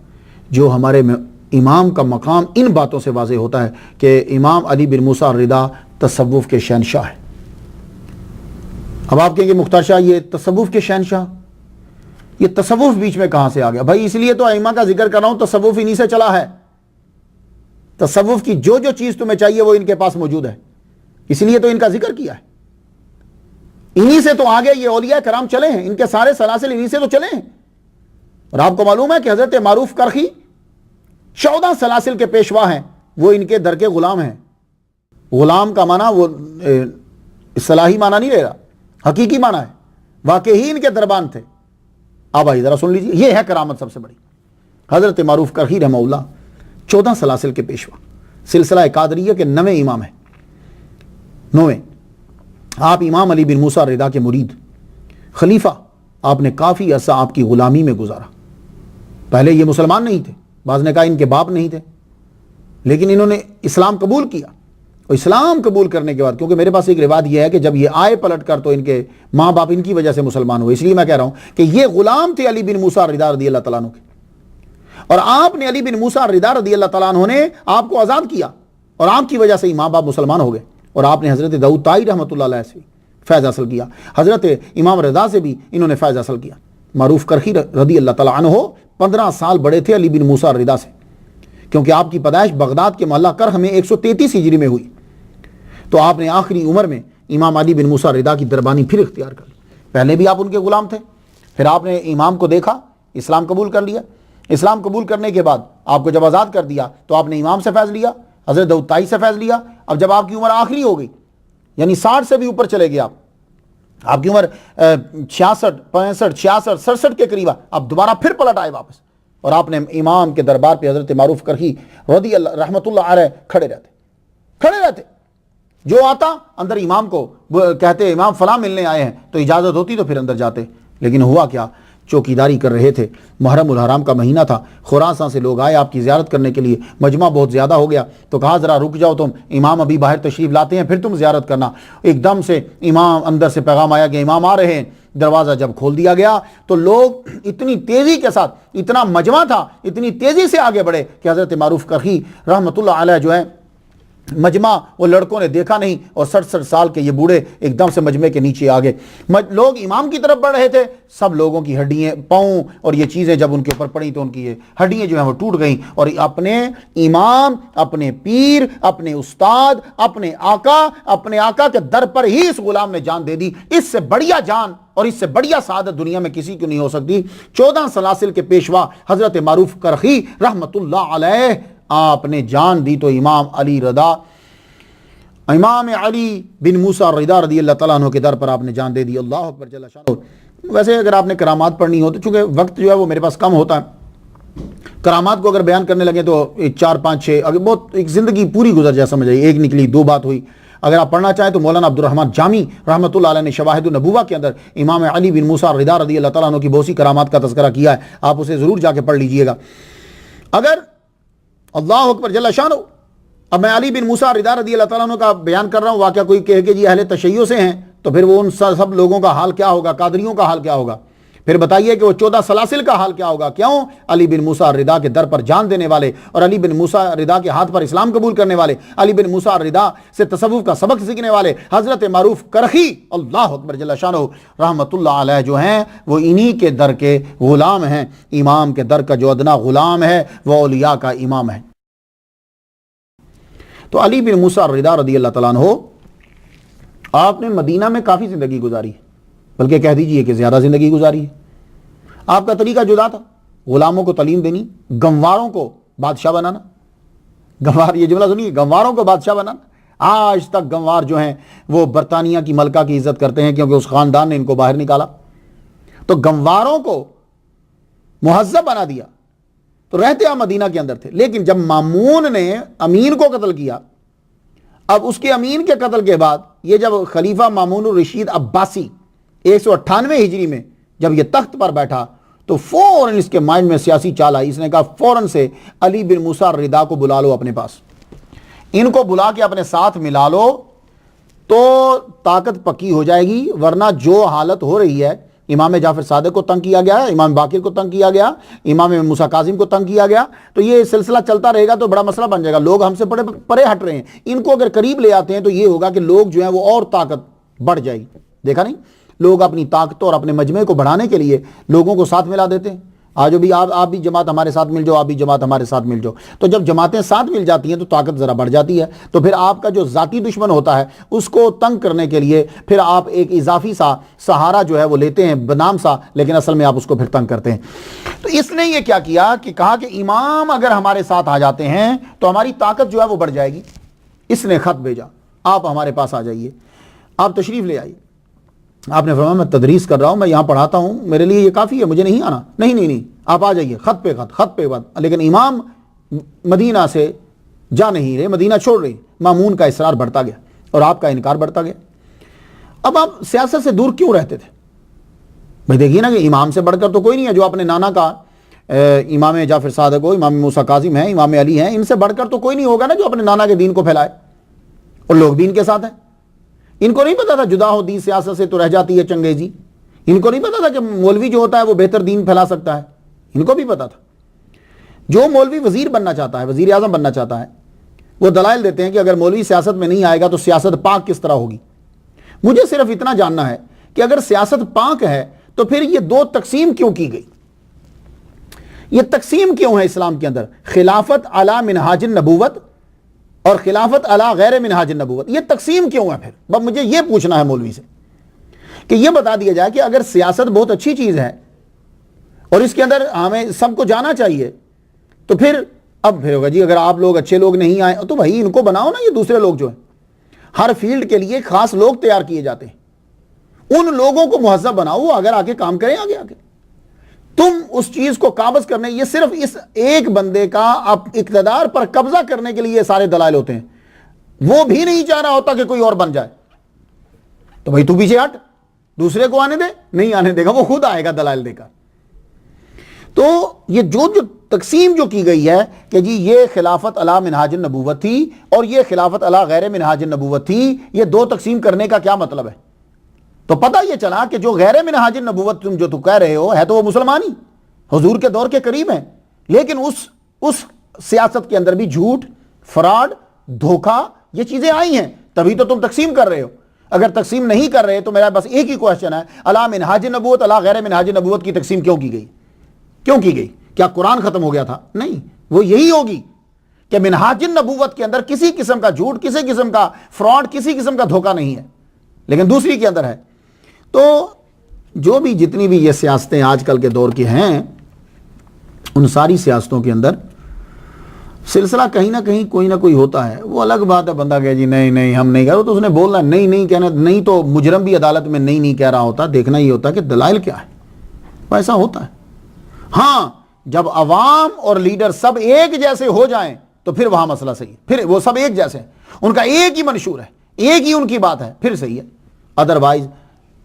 S1: جو ہمارے امام کا مقام ان باتوں سے واضح ہوتا ہے کہ امام علی بن موسیٰ رضا تصوف کے شہنشاہ ہیں۔ اب آپ کہیں گے مختار شاہ یہ تصوف کے شہنشاہ، یہ تصوف بیچ میں کہاں سے آ گیا؟ بھائی اس لیے تو ائمہ کا ذکر کر رہا ہوں، تصوف انہی سے چلا ہے، تصوف کی جو جو چیز تمہیں چاہیے وہ ان کے پاس موجود ہے، اس لیے تو ان کا ذکر کیا ہے، انہی سے تو آگے یہ اولیاء کرام چلے ہیں، ان کے سارے سلاسل انہی سے تو چلے ہیں۔ اور آپ کو معلوم ہے کہ حضرت معروف کرخی 14 سلاسل کے پیشوا ہیں، وہ ان کے در کے غلام ہیں۔ غلام کا معنی وہ اصطلاحی معنی نہیں لے رہا، حقیقی معنی ہے، واقعی ان کے دربان تھے۔ آپ آئیے ذرا سن لیجیے، یہ ہے کرامت سب سے بڑی۔ حضرت معروف کرخی رحمہ اللہ 14 سلاسل کے پیشوا، سلسلہ قادریہ کے 9ویں امام ہیں، 9ویں۔ آپ امام علی بن موسیٰ رضا کے مرید، خلیفہ، آپ نے کافی عرصہ آپ کی غلامی میں گزارا۔ پہلے یہ مسلمان نہیں تھے، بعض نے کہا ان کے باپ نہیں تھے، لیکن انہوں نے اسلام قبول کیا، اور اسلام قبول کرنے کے بعد، کیونکہ میرے پاس ایک روایت یہ ہے کہ جب یہ آئے پلٹ کر تو ان کے ماں باپ ان کی وجہ سے مسلمان ہوئے، اس لیے میں کہہ رہا ہوں کہ یہ غلام تھے علی بن موسیٰ رضا رضی اللہ تعالیٰ عنہ کے، اور آپ نے علی بن موسیٰ رضا رضی اللہ تعالیٰ عنہ نے آپ کو آزاد کیا، اور آپ کی وجہ سے ہی ماں باپ مسلمان ہو گئے، اور آپ نے حضرت داؤد طائی رحمۃ اللہ علیہ سے فیض حاصل کیا، حضرت امام رضا سے بھی انہوں نے فیض حاصل کیا۔ معروف کرخی رضی اللہ تعالیٰ عنہ 15 سال بڑے تھے علی بن موسیٰ رضا سے، کیونکہ آپ کی پیدائش بغداد کے محلہ کرخ میں 133 ہجری میں ہوئی، تو آپ نے آخری عمر میں امام علی بن موسیٰ رضا کی دربانی پھر اختیار کر لی۔ پہلے بھی آپ ان کے غلام تھے، پھر آپ نے امام کو دیکھا، اسلام قبول کر لیا، اسلام قبول کرنے کے بعد آپ کو جب آزاد کر دیا تو آپ نے امام سے فیض لیا، حضرت داؤد طائی سے فیض لیا۔ اب جب آپ کی عمر آخری ہو گئی، یعنی 60 سے بھی اوپر چلے گئے، آپ کی عمر 66 65 66 67 کے قریب، اب دوبارہ پھر پلٹ آئے واپس، اور آپ نے امام کے دربار پہ حضرت معروف کرخی رضی اللہ رحمۃ اللہ علیہ کھڑے رہتے، جو آتا اندر امام کو کہتے امام فلاں ملنے آئے ہیں، تو اجازت ہوتی تو پھر اندر جاتے، لیکن ہوا کیا، چوکیداری کر رہے تھے، محرم الحرام کا مہینہ تھا، خراساں سے لوگ آئے آپ کی زیارت کرنے کے لیے، مجمع بہت زیادہ ہو گیا، تو کہا ذرا رک جاؤ تم، امام ابھی باہر تشریف لاتے ہیں پھر تم زیارت کرنا۔ ایک دم سے امام اندر سے پیغام آیا کہ امام آ رہے ہیں، دروازہ جب کھول دیا گیا تو لوگ اتنی تیزی کے ساتھ، اتنا مجمع تھا، اتنی تیزی سے آگے بڑھے کہ حضرت معروف کرخی رحمۃ اللہ علیہ جو ہے مجمع وہ لڑکوں نے دیکھا نہیں، اور 67 سال کے یہ بوڑھے ایک دم سے مجمع کے نیچے آگے، لوگ امام کی طرف بڑھ رہے تھے، سب لوگوں کی ہڈیاں، پاؤں اور یہ چیزیں جب ان کے اوپر پڑیں تو ان کی یہ ہڈیاں جو ہیں وہ ٹوٹ گئیں، اور اپنے امام، اپنے پیر، اپنے استاد، اپنے آقا کے در پر ہی اس غلام نے جان دے دی۔ اس سے بڑھیا جان اور اس سے بڑھیا سعادت دنیا میں کسی کو نہیں ہو سکتی۔ 14 سلاسل کے پیشوا حضرت معروف کرخی رحمۃ اللہ علیہ، آپ نے جان دی تو امام علی بن موسیٰ رضا رضی اللہ تعالیٰ عنہ کے در پر آپ نے جان دے دی۔ اللہ اکبر جل شانہ۔ ویسے اگر آپ نے کرامات پڑھنی ہو تو چونکہ وقت جو ہے وہ میرے پاس کم ہوتا ہے، کرامات کو اگر بیان کرنے لگے تو 4 5 6 اگر بہت ایک زندگی پوری گزر جائے، سمجھ آئی، ایک نکلی 2 بات ہوئی۔ اگر آپ پڑھنا چاہیں تو مولانا عبد الرحمن جامی رحمۃ اللہ علیہ نے شواہد النبوہ کے اندر امام علی بن موسیٰ رضا رضی اللہ تعالیٰ عنہ کی بہت سی کرامات کا تذکرہ کیا ہے، آپ اسے ضرور جا کے پڑھ لیجئے گا۔ اگر اللہ اکبر جل شانہ، اب میں علی بن موسیٰ رضا رضی اللہ تعالیٰ عنہ کا بیان کر رہا ہوں، واقعہ کوئی کہے کہ جی اہل تشیع سے ہیں، تو پھر وہ ان سب لوگوں کا حال کیا ہوگا، قادریوں کا حال کیا ہوگا۔ پھر بتائیے کہ وہ 14 سلاسل کا حال کیا ہوگا. کیوں؟ علی بن موسیٰ الرضا کے در پر جان دینے والے اور علی بن موسیٰ الرضا کے ہاتھ پر اسلام قبول کرنے والے, علی بن موسیٰ الرضا سے تصوف کا سبق سیکھنے والے حضرت معروف کرخی اللہ اکبر جل شانہ رحمت اللہ علیہ جو ہیں وہ انہی کے در کے غلام ہیں. امام کے در کا جو ادنا غلام ہے وہ اولیاء کا امام ہے. تو علی بن موسیٰ الرضا رضی اللہ تعالیٰ عنہ آپ نے مدینہ میں کافی زندگی گزاری, بلکہ کہہ دیجئے کہ زیادہ زندگی گزاری ہے. آپ کا طریقہ جدا تھا, غلاموں کو تعلیم دینی, گنواروں کو بادشاہ بنانا. گنوار, یہ جملہ سنیے, گنواروں کو بادشاہ بنانا. آج تک گنوار جو ہیں وہ برطانیہ کی ملکہ کی عزت کرتے ہیں کیونکہ اس خاندان نے ان کو باہر نکالا. تو گنواروں کو مہذب بنا دیا. تو رہتے آپ مدینہ کے اندر تھے, لیکن جب مامون نے امین کو قتل کیا, اب اس کے امین کے قتل کے بعد یہ جب خلیفہ مامون الرشید عباسی 198 ہجری میں جب یہ تخت پر بیٹھا تو فوراً اس کے مائنڈ میں سیاسی چال آئی. اس نے کہا فوراً سے علی بن موسیٰ الرضا کو بلا لو اپنے پاس, ان کو بلا کے اپنے ساتھ ملا لو تو طاقت پکی ہو جائے گی. ورنہ جو حالت ہو رہی ہے, امام جعفر صادق کو تنگ کیا گیا, امام باقر کو تنگ کیا گیا, امام موسیٰ کاظم کو تنگ کیا گیا, تو یہ سلسلہ چلتا رہے گا تو بڑا مسئلہ بن جائے گا. لوگ ہم سے بڑے پرے ہٹ رہے ہیں, ان کو اگر قریب لے آتے ہیں تو یہ ہوگا کہ لوگ جو ہیں وہ اور طاقت بڑھ جائے گی. دیکھا نہیں, لوگ اپنی طاقتوں اور اپنے مجمع کو بڑھانے کے لیے لوگوں کو ساتھ ملا دیتے ہیں. آج بھی آپ بھی جماعت ہمارے ساتھ مل جاؤ, آپ بھی جماعت ہمارے ساتھ مل جاؤ. تو جب جماعتیں ساتھ مل جاتی ہیں تو طاقت ذرا بڑھ جاتی ہے. تو پھر آپ کا جو ذاتی دشمن ہوتا ہے اس کو تنگ کرنے کے لیے پھر آپ ایک اضافی سا سہارا جو ہے وہ لیتے ہیں بنام سا, لیکن اصل میں آپ اس کو پھر تنگ کرتے ہیں. تو اس نے یہ کیا کیا کہ کہا کہ امام اگر ہمارے ساتھ آ جاتے ہیں تو ہماری طاقت جو ہے وہ بڑھ جائے گی. اس نے خط بھیجا, آپ ہمارے پاس آ جائیے, آپ تشریف لے آئیے. آپ نے فرمایا میں تدریس کر رہا ہوں, میں یہاں پڑھاتا ہوں, میرے لیے یہ کافی ہے, مجھے نہیں آنا. نہیں آپ آ جائیے, خط پہ خط, خط پہ خط. لیکن امام مدینہ سے جا نہیں رہے, مدینہ چھوڑ رہے. مامون کا اصرار بڑھتا گیا اور آپ کا انکار بڑھتا گیا. اب آپ سیاست سے دور کیوں رہتے تھے؟ بھائی دیکھیے نا کہ امام سے بڑھ کر تو کوئی نہیں ہے. جو اپنے نانا کا امام جعفر صادق ہو, امام موسیٰ کاظم ہیں, امام علی ہیں, ان سے بڑھ کر تو کوئی نہیں ہوگا نا جو اپنے نانا کے دین کو پھیلائے, اور لوگ بھی ان کے ساتھ ہیں. ان کو نہیں پتا تھا جدا ہو دین سیاست سے تو رہ جاتی ہے چنگیزی. ان کو نہیں پتا تھا کہ مولوی جو ہوتا ہے وہ بہتر دین پھیلا سکتا ہے. ان کو بھی پتا تھا. جو مولوی وزیر بننا چاہتا ہے, وزیر اعظم بننا چاہتا ہے, وہ دلائل دیتے ہیں کہ اگر مولوی سیاست میں نہیں آئے گا تو سیاست پاک کس طرح ہوگی. مجھے صرف اتنا جاننا ہے کہ اگر سیاست پاک ہے تو پھر یہ دو تقسیم کیوں کی گئی؟ یہ تقسیم کیوں ہے اسلام کے اندر؟ خلافت علی منہاج النبوت اور خلافت علی غیر منہاج النبوت. یہ تقسیم کیوں ہے؟ پھر اب مجھے یہ پوچھنا ہے مولوی سے کہ یہ بتا دیا جائے کہ اگر سیاست بہت اچھی چیز ہے اور اس کے اندر ہمیں سب کو جانا چاہیے, تو پھر اب پھر ہوگا جی اگر آپ لوگ اچھے لوگ نہیں آئے تو بھائی ان کو بناؤ نا. یہ دوسرے لوگ جو ہیں, ہر فیلڈ کے لیے خاص لوگ تیار کیے جاتے ہیں, ان لوگوں کو مہذب بناؤ, وہ اگر آگے کام کریں آگے آگے. تم اس چیز کو قابض کرنے, یہ صرف اس ایک بندے کا اقتدار پر قبضہ کرنے کے لیے سارے دلائل ہوتے ہیں. وہ بھی نہیں چاہ رہا ہوتا کہ کوئی اور بن جائے, تو بھائی تو پیچھے ہٹ, دوسرے کو آنے دے. نہیں آنے دے گا, وہ خود آئے گا دلائل دے کر. تو یہ جو تقسیم جو کی گئی ہے کہ جی یہ خلافت علی منہاج النبوت تھی اور یہ خلافت علی غیر منہاج النبوت تھی, یہ دو تقسیم کرنے کا کیا مطلب ہے؟ تو پتہ یہ چلا کہ جو غیر منہاج النبوت تم جو تو کہہ رہے ہو ہے تو وہ مسلمان ہی حضور کے دور کے قریب ہیں, لیکن اس سیاست کے اندر بھی جھوٹ, فراڈ, دھوکہ, یہ چیزیں آئی ہیں, تبھی تو تم تقسیم کر رہے ہو. اگر تقسیم نہیں کر رہے تو میرا بس ایک ہی کوشچن ہے, علی منہاج النبوت علی غیر منہاج النبوت کی تقسیم کیوں کی گئی؟ کیوں کی گئی؟ کیا قرآن ختم ہو گیا تھا؟ نہیں, وہ یہی ہوگی کہ منہاج النبوت کے اندر کسی قسم کا جھوٹ, کسی قسم کا فراڈ, کسی قسم کا دھوکہ نہیں ہے, لیکن دوسری کے اندر ہے. تو جو بھی جتنی بھی یہ سیاستیں آج کل کے دور کی ہیں, ان ساری سیاستوں کے اندر سلسلہ کہیں نہ کہیں کوئی نہ کوئی ہوتا ہے. وہ الگ بات ہے, بندہ کہے جی نہیں ہم نہیں کہہ رہے, تو اس نے بولنا نہیں کہنا, نہیں تو مجرم بھی عدالت میں نہیں کہہ رہا ہوتا. دیکھنا یہ ہوتا ہے کہ دلائل کیا ہے. ایسا ہوتا ہے. ہاں, جب عوام اور لیڈر سب ایک جیسے ہو جائیں تو پھر وہاں مسئلہ صحیح ہے, پھر وہ سب ایک جیسے ہیں, ان کا ایک ہی منشور ہے, ایک ہی ان کی بات ہے, پھر صحیح ہے. ادروائز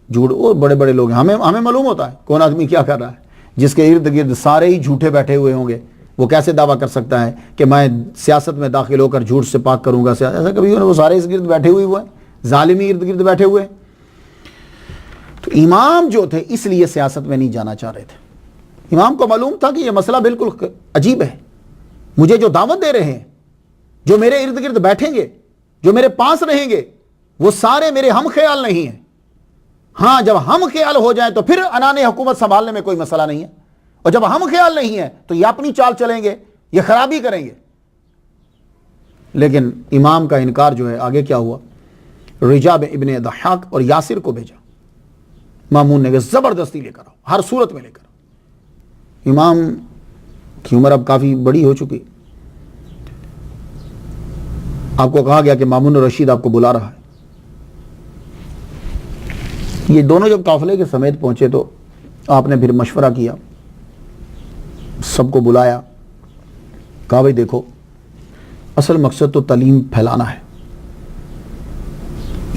S1: جھوٹ, وہ بڑے بڑے لوگ ہیں, ہمیں معلوم ہوتا ہے کون آدمی کیا کر رہا ہے. جس کے ارد گرد سارے ہی جھوٹے بیٹھے ہوئے ہوں گے, وہ کیسے دعویٰ کر سکتا ہے کہ میں سیاست میں داخل ہو کر جھوٹ سے پاک کروں گا؟ ایسا کبھی وہ سارے اس گرد بیٹھے ہوئے ہیں, ظالمی ارد گرد بیٹھے ہوئے ہیں. تو تو امام جو تھے اس لیے سیاست میں نہیں جانا چاہ رہے تھے. امام کو معلوم تھا کہ یہ مسئلہ بالکل عجیب ہے. مجھے جو دعوت دے رہے ہیں، جو میرے ارد گرد بیٹھیں گے، جو میرے پاس رہیں گے، وہ سارے میرے ہم خیال نہیں ہیں. ہاں جب ہم خیال ہو جائیں تو پھر انان حکومت سنبھالنے میں کوئی مسئلہ نہیں ہے، اور جب ہم خیال نہیں ہے تو یہ اپنی چال چلیں گے، یہ خرابی کریں گے. لیکن امام کا انکار جو ہے، آگے کیا ہوا؟ رجاب ابن ضحاک اور یاسر کو بھیجا مامون نے کہ زبردستی لے کر آؤ، ہر صورت میں لے کر آؤ. امام کی عمر اب کافی بڑی ہو چکی. آپ کو کہا گیا کہ مامون رشید آپ کو بلا رہا ہے. یہ دونوں جب قافلے کے سمیت پہنچے تو آپ نے پھر مشورہ کیا، سب کو بلایا، کہا بھائی دیکھو اصل مقصد تو تعلیم پھیلانا ہے.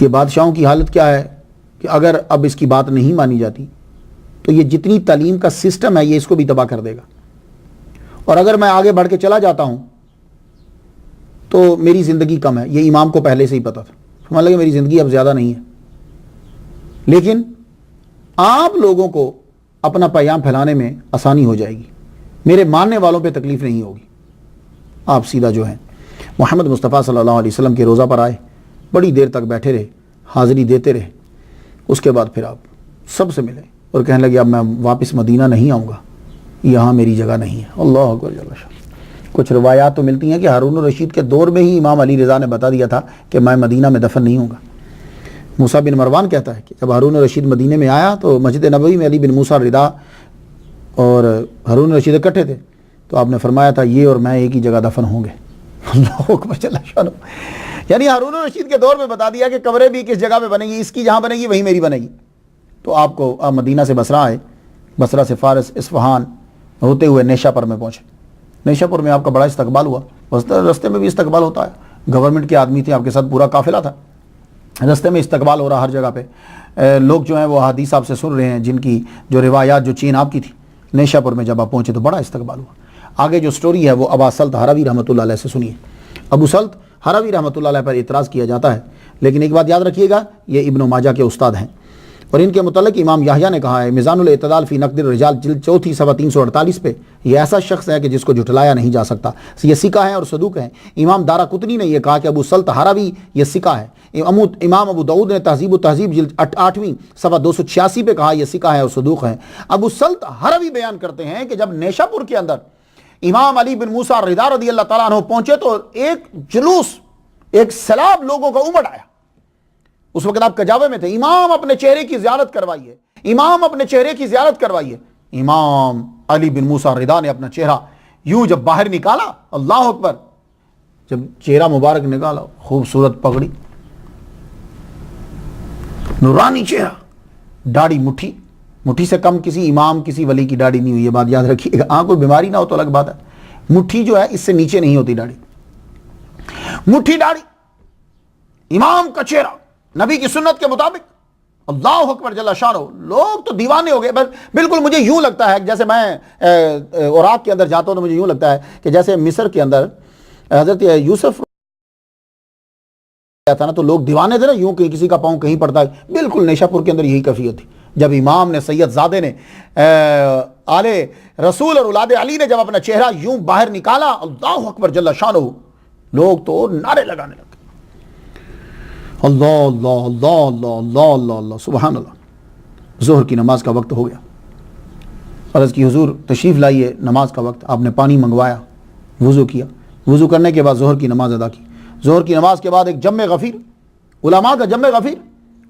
S1: یہ بادشاہوں کی حالت کیا ہے کہ اگر اب اس کی بات نہیں مانی جاتی تو یہ جتنی تعلیم کا سسٹم ہے یہ اس کو بھی تباہ کر دے گا، اور اگر میں آگے بڑھ کے چلا جاتا ہوں تو میری زندگی کم ہے. یہ امام کو پہلے سے ہی پتا تھا. سمجھ لگے میری زندگی اب زیادہ نہیں ہے، لیکن آپ لوگوں کو اپنا پیام پھیلانے میں آسانی ہو جائے گی، میرے ماننے والوں پہ تکلیف نہیں ہوگی. آپ سیدھا جو ہے محمد مصطفیٰ صلی اللہ علیہ وسلم کے روزہ پر آئے، بڑی دیر تک بیٹھے رہے، حاضری دیتے رہے. اس کے بعد پھر آپ سب سے ملے اور کہنے لگے اب میں واپس مدینہ نہیں آؤں گا، یہاں میری جگہ نہیں ہے. اللہ اکبر جل شان. کچھ روایات تو ملتی ہیں کہ ہارون الرشید کے دور میں ہی امام علی رضا نے بتا دیا تھا کہ میں مدینہ میں دفن نہیں ہوں گا. موسیٰ بن مروان کہتا ہے کہ جب ہارون الرشید مدینے میں آیا تو مسجد نبوی میں علی بن موسیٰ رضا اور ہارون الرشید اکٹھے تھے، تو آپ نے فرمایا تھا یہ اور میں ایک ہی جگہ دفن ہوں گے. اللہ اکبر جل شانہ. یعنی ہارون الرشید کے دور میں بتا دیا کہ قبریں بھی کس جگہ پہ بنے گی، اس کی جہاں بنے گی وہیں میری بنے گی. تو آپ مدینہ سے بصرہ آئے، بصرہ سے فارس اصفہان ہوتے ہوئے نیشا پور میں پہنچے. نیشا پور میں آپ کا بڑا استقبال ہوا. رستے میں بھی استقبال ہوتا ہے، گورنمنٹ کے آدمی تھے، آپ کے ساتھ پورا قافلہ تھا. رستے میں استقبال ہو رہا ہر جگہ پہ. لوگ جو ہیں وہ حدیث آپ سے سن رہے ہیں، جن کی جو روایات جو چین آپ کی تھی. نیشا پور میں جب آپ پہنچے تو بڑا استقبال ہوا. آگے جو سٹوری ہے وہ ابا سلط ہروی رحمۃ اللہ علیہ سے سنیے. ابو سلط ہروی رحمۃ اللہ علیہ پر اعتراض کیا جاتا ہے، لیکن ایک بات یاد رکھیے گا، یہ ابن ماجہ کے استاد ہیں، اور ان کے متعلق امام یحییٰ نے کہا ہے میزان الاعتدال فی نقد الرجال جلد 4 صفحہ 348 پہ، یہ ایسا شخص ہے کہ جس کو جھٹلایا نہیں جا سکتا. یہ سکہ ہے اور صدوق ہے. امام دارقطنی نے یہ کہا کہ ابو سلط ہروی یہ سکہ ہے. امام ابو داؤد نے تہذیب و تہذیب جلد 8ویں صفحہ 286 پہ کہا یہ سکہ ہے اور صدوق ہے. ابو سلط ہروی بیان کرتے ہیں کہ جب نیشا پور کے اندر امام علی بن موسیٰ رضا رضی اللہ تعالیٰ عنہ پہنچے تو ایک جلوس، ایک سیلاب لوگوں کا امڑ آیا. اس وقت آپ کجاوے میں تھے. امام اپنے چہرے کی زیارت کروائیے، امام اپنے چہرے کی زیارت کروائیے. امام علی بن موسیٰ رضا نے اپنا چہرہ یوں جب باہر نکالا، اللہ اکبر، جب چہرہ مبارک نکالا، خوبصورت پگڑی، نورانی چہرہ، داڑھی مٹھی سے کم کسی امام کسی ولی کی داڑھی نہیں ہوئی. یہ بات یاد رکھیے گا. کوئی بیماری نہ ہو تو الگ بات ہے، مٹھی جو ہے اس سے نیچے نہیں ہوتی داڑھی. مٹھی داڑھی، امام کا چہرہ نبی کی سنت کے مطابق. اللہ اکبر جل شانہ. لوگ تو دیوانے ہو گئے. بالکل مجھے یوں لگتا ہے جیسے میں عراق کے اندر جاتا ہوں تو مجھے یوں لگتا ہے کہ جیسے مصر کے اندر حضرت یوسف تھا نا، تو لوگ دیوانے تھے نا، یوں کہ کسی کا پاؤں کہیں پڑتا ہے. بالکل نیشا پور کے اندر یہی کیفیت تھی. جب امام نے، سید زادے نے، آل رسول اور اولاد علی نے جب اپنا چہرہ یوں باہر نکالا، اللہ اکبر جل شانہ، لوگ تو نعرے لگانے لگے. اللہ اللہ اللہ اللہ اللہ اللہ اللہ سبحان اللہ. ظہر کی نماز کا وقت ہو گیا. عرض کی حضور تشریف لائیے، نماز کا وقت. آپ نے پانی منگوایا، وضو کیا، وضو کرنے کے بعد ظہر کی نماز ادا کی. ظہر کی نماز کے بعد ایک جمع غفیر، علماء کا جمع غفیر،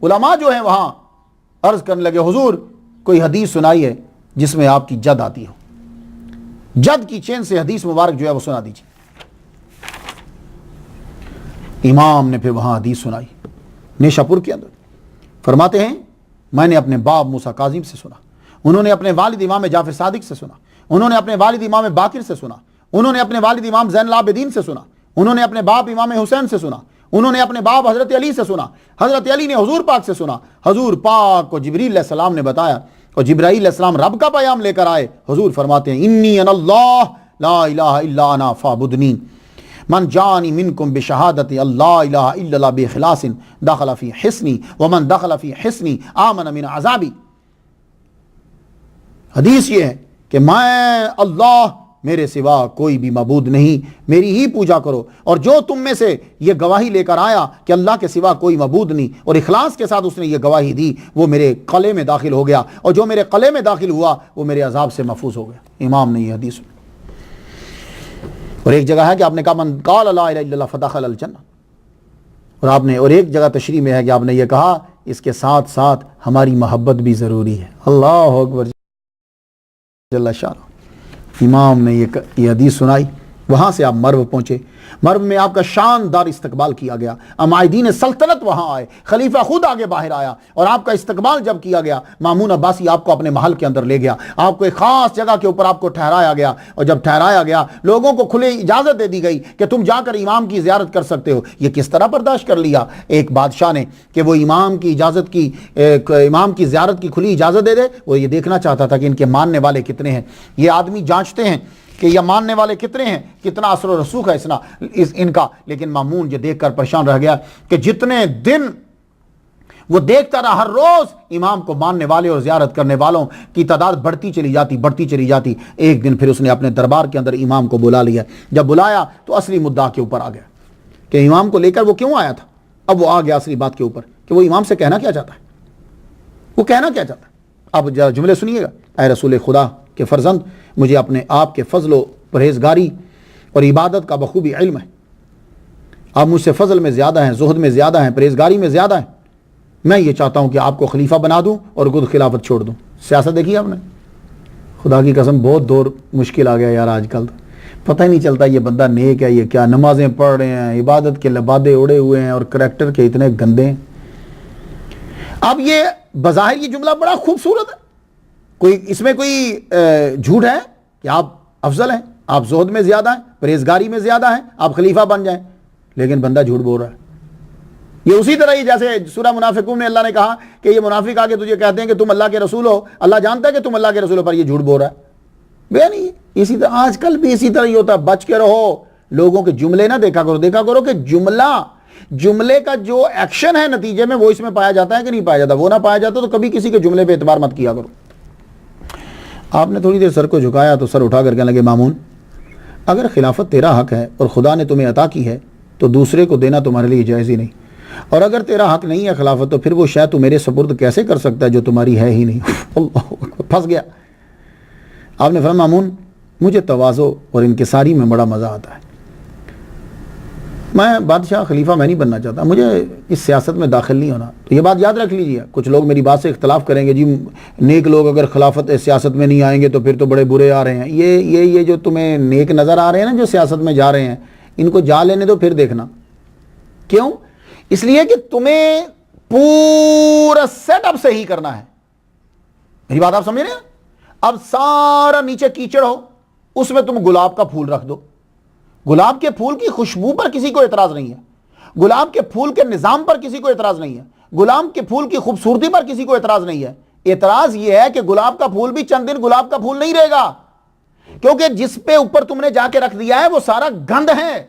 S1: علماء جو ہیں وہاں عرض کرنے لگے حضور کوئی حدیث سنائی ہے جس میں آپ کی جد آتی ہو، جد کی چین سے حدیث مبارک جو ہے وہ سنا دیجیے. امام نے پھر وہاں حدیث سنائی نیشا پور کے اندر. فرماتے ہیں میں نے اپنے باپ موسیٰ کاظم سے سنا، انہوں نے اپنے والد امام جعفر صادق سے سنا، انہوں نے اپنے والد امام باقر سے سنا، انہوں نے اپنے والد امام زین العابدین سے سنا، انہوں نے اپنے باپ امام حسین سے سنا، انہوں نے اپنے باپ حضرت علی سے سنا، حضرت علی نے حضور پاک سے سنا. حضور پاک کو جبریل علیہ السلام نے بتایا اور جبرائیل علیہ السلام رب کا پیام لے کر آئے. حضور فرماتے ہیں انی انا اللہ لا الہ الا انا فاعبدنی. من جانی منکم بشہادت اللہ الہ الا اللہ باخلاص دخل فی حصنی ومن دخل فی حصنی آمن من عذابی. حدیث یہ ہے کہ میں اللہ، میرے سوا کوئی بھی معبود نہیں، میری ہی پوجا کرو، اور جو تم میں سے یہ گواہی لے کر آیا کہ اللہ کے سوا کوئی معبود نہیں اور اخلاص کے ساتھ اس نے یہ گواہی دی، وہ میرے قلعے میں داخل ہو گیا، اور جو میرے قلعے میں داخل ہوا وہ میرے عذاب سے محفوظ ہو گیا. امام نے یہ حدیث. اور ایک جگہ ہے کہ آپ نے کہا من قال لا الہ الا اللہ فدخل الجنہ، اور آپ نے، اور ایک جگہ تشریح میں ہے کہ آپ نے یہ کہا اس کے ساتھ ساتھ ہماری محبت بھی ضروری ہے. اللہ اکبر جل شانہ. امام نے یہ حدیث سنائی. وہاں سے آپ مرو پہنچے. مرو میں آپ کا شاندار استقبال کیا گیا. عمائدین سلطنت وہاں آئے، خلیفہ خود آگے باہر آیا، اور آپ کا استقبال جب کیا گیا، مامون عباسی آپ کو اپنے محل کے اندر لے گیا، آپ کو ایک خاص جگہ کے اوپر آپ کو ٹھہرایا گیا، اور جب ٹھہرایا گیا لوگوں کو کھلے اجازت دے دی گئی کہ تم جا کر امام کی زیارت کر سکتے ہو. یہ کس طرح برداشت کر لیا ایک بادشاہ نے کہ وہ امام کی اجازت کی، امام کی زیارت کی کھلی اجازت دے دے؟ وہ یہ دیکھنا چاہتا تھا کہ ان کے ماننے والے کتنے ہیں. یہ آدمی جانچتے ہیں کہ یہ ماننے والے کتنے ہیں، کتنا اثر و رسوخ ہے ان کا. لیکن مامون یہ دیکھ کر پریشان رہ گیا کہ جتنے دن وہ دیکھتا رہا، ہر روز امام کو ماننے والے اور زیارت کرنے والوں کی تعداد بڑھتی چلی جاتی. ایک دن پھر اس نے اپنے دربار کے اندر امام کو بلا لیا. جب بلایا تو اصلی مدعا کے اوپر آ گیا کہ امام کو لے کر وہ کیوں آیا تھا. اب وہ آ گیا اصلی بات کے اوپر کہ وہ امام سے کہنا کیا چاہتا ہے. وہ کہنا کیا چاہتا ہے؟ اب جملے سنیے گا. اے رسول خدا کے فرزند، مجھے اپنے آپ کے فضل و پرہیزگاری اور عبادت کا بخوبی علم ہے. آپ مجھ سے فضل میں زیادہ ہیں، زہد میں زیادہ ہیں، پرہیزگاری میں زیادہ ہیں. میں یہ چاہتا ہوں کہ آپ کو خلیفہ بنا دوں اور خود خلافت چھوڑ دوں. سیاست دیکھی آپ نے؟ خدا کی قسم بہت دور مشکل آ گیا یار. آج کل پتہ ہی نہیں چلتا یہ بندہ نیک ہے، یہ کیا نمازیں پڑھ رہے ہیں، عبادت کے لبادے اڑے ہوئے ہیں، اور کریکٹر کے اتنے گندے ہیں. اب یہ بظاہر یہ جملہ بڑا خوبصورت ہے، اس میں کوئی جھوٹ ہے کہ آپ افضل ہیں، آپ زہد میں زیادہ ہیں، پرہیزگاری میں زیادہ ہیں، آپ خلیفہ بن جائیں. لیکن بندہ جھوٹ بول رہا ہے. یہ اسی طرح ہی جیسے سورہ منافقون میں اللہ نے کہا کہ یہ منافق آ کے تجھے کہتے ہیں کہ تم اللہ کے رسول ہو، اللہ جانتا ہے کہ تم اللہ کے رسول ہو، پر یہ جھوٹ بول رہا ہے. بے نہیں، اسی طرح آج کل بھی اسی طرح ہی ہوتا ہے. بچ کے رہو. لوگوں کے جملے نہ دیکھا کرو کہ جملے کا جو ایکشن ہے نتیجے میں وہ اس میں پایا جاتا ہے کہ نہیں پایا جاتا. وہ نہ پایا جاتا تو کبھی کسی کے جملے پہ اعتبار مت کیا کرو. آپ نے تھوڑی دیر سر کو جھکایا تو سر اٹھا کر کہنے لگے مامون، اگر خلافت تیرا حق ہے اور خدا نے تمہیں عطا کی ہے تو دوسرے کو دینا تمہارے لیے جائز ہی نہیں. اور اگر تیرا حق نہیں ہے خلافت تو پھر وہ شے تو میرے سپرد کیسے کر سکتا ہے جو تمہاری ہے ہی نہیں. پھنس گیا. آپ نے فرمایا مامون، مجھے تواضع اور انکساری میں بڑا مزہ آتا ہے. میں بادشاہ خلیفہ میں نہیں بننا چاہتا، مجھے اس سیاست میں داخل نہیں ہونا. تو یہ بات یاد رکھ لیجیے. کچھ لوگ میری بات سے اختلاف کریں گے، جی نیک لوگ اگر خلافت سیاست میں نہیں آئیں گے تو پھر تو بڑے برے آ رہے ہیں. یہ جو تمہیں نیک نظر آ رہے ہیں نا جو سیاست میں جا رہے ہیں، ان کو جا لینے دو پھر دیکھنا. کیوں؟ اس لیے کہ تمہیں پورا سیٹ اپ صحیح کرنا ہے. میری بات آپ سمجھ رہے ہیں؟ اب سارا نیچے کیچڑ ہو، اس میں تم گلاب کا پھول رکھ دو. گلاب کے پھول کی خوشبو پر کسی کو اعتراض نہیں ہے، گلاب کے پھول کے نظام پر کسی کو اعتراض نہیں ہے، گلاب کے پھول کی خوبصورتی پر کسی کو اعتراض نہیں ہے. اعتراض یہ ہے کہ گلاب کا پھول بھی چند دن گلاب کا پھول نہیں رہے گا، کیونکہ جس پہ اوپر تم نے جا کے رکھ دیا ہے وہ سارا گند ہے.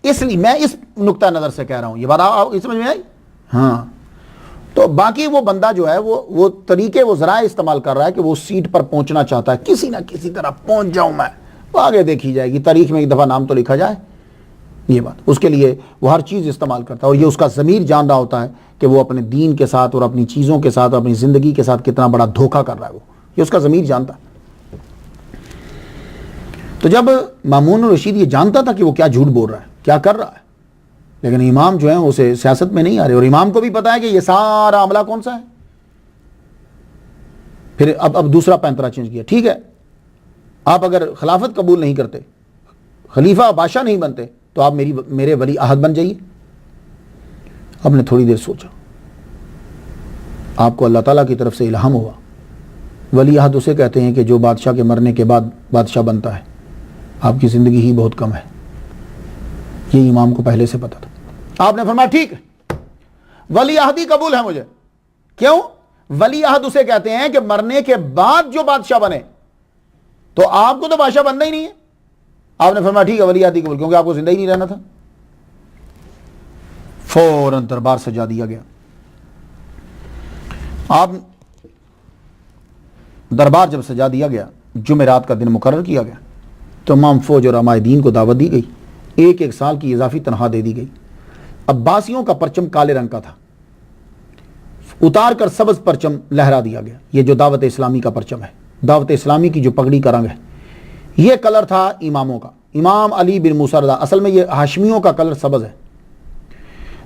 S1: اس لیے میں اس نقطہ نظر سے کہہ رہا ہوں. یہ بات آپ سمجھ میں آئی؟ ہاں. تو باقی وہ بندہ جو ہے وہ طریقے، وہ ذرائع استعمال کر رہا ہے کہ وہ سیٹ پر پہنچنا چاہتا ہے، کسی نہ کسی طرح پہنچ جاؤں میں. وہ آگے دیکھی جائے گی، تاریخ میں ایک دفعہ نام تو لکھا جائے. یہ بات اس کے لیے وہ ہر چیز استعمال کرتا ہے، اور یہ اس کا ضمیر جان رہا ہوتا ہے کہ وہ اپنے دین کے ساتھ اور اپنی چیزوں کے ساتھ اور اپنی زندگی کے ساتھ کتنا بڑا دھوکہ کر رہا ہے. وہ یہ اس کا ضمیر جانتا ہے. تو جب مامون الرشید یہ جانتا تھا کہ وہ کیا جھوٹ بول رہا ہے، کیا کر رہا ہے، لیکن امام جو ہیں اسے سیاست میں نہیں آ رہے، اور امام کو بھی پتا ہے کہ یہ سارا عملہ کون سا ہے. پھر اب دوسرا پینترا چینج کیا. ٹھیک ہے، آپ اگر خلافت قبول نہیں کرتے، خلیفہ بادشاہ نہیں بنتے، تو آپ میرے ولی عہد بن جائیے. آپ نے تھوڑی دیر سوچا، آپ کو اللہ تعالیٰ کی طرف سے الہام ہوا. ولی عہد اسے کہتے ہیں کہ جو بادشاہ کے مرنے کے بعد بادشاہ بنتا ہے. آپ کی زندگی ہی بہت کم ہے. یہ امام کو پہلے سے پتا تھا. آپ نے فرمایا ٹھیک ہے، ولی عہدی قبول ہے مجھے. کیوں؟ ولی عہد اسے کہتے ہیں کہ مرنے کے بعد جو بادشاہ بنے، تو آپ کو تو بادشاہ بننا ہی نہیں ہے. آپ نے فرمایا ٹھیک ہے ولی عہدی قبول، کیونکہ آپ کو زندہ ہی نہیں رہنا تھا. فوراً دربار سجا دیا گیا. آپ دربار جب سجا دیا گیا، جمعرات کا دن مقرر کیا گیا، تمام فوج اور عمائدین کو دعوت دی گئی. ایک ایک سال کی اضافی تنخواہ دے دی گئی. عباسیوں کا پرچم کالے رنگ کا تھا، اتار کر سبز پرچم لہرا دیا گیا. یہ جو دعوت اسلامی کا پرچم ہے، دعوت اسلامی کی جو پگڑی کا رنگ ہے، یہ کلر تھا اماموں کا. امام علی بن موسیٰ رضا، اصل میں یہ ہاشمیوں کا کلر سبز ہے.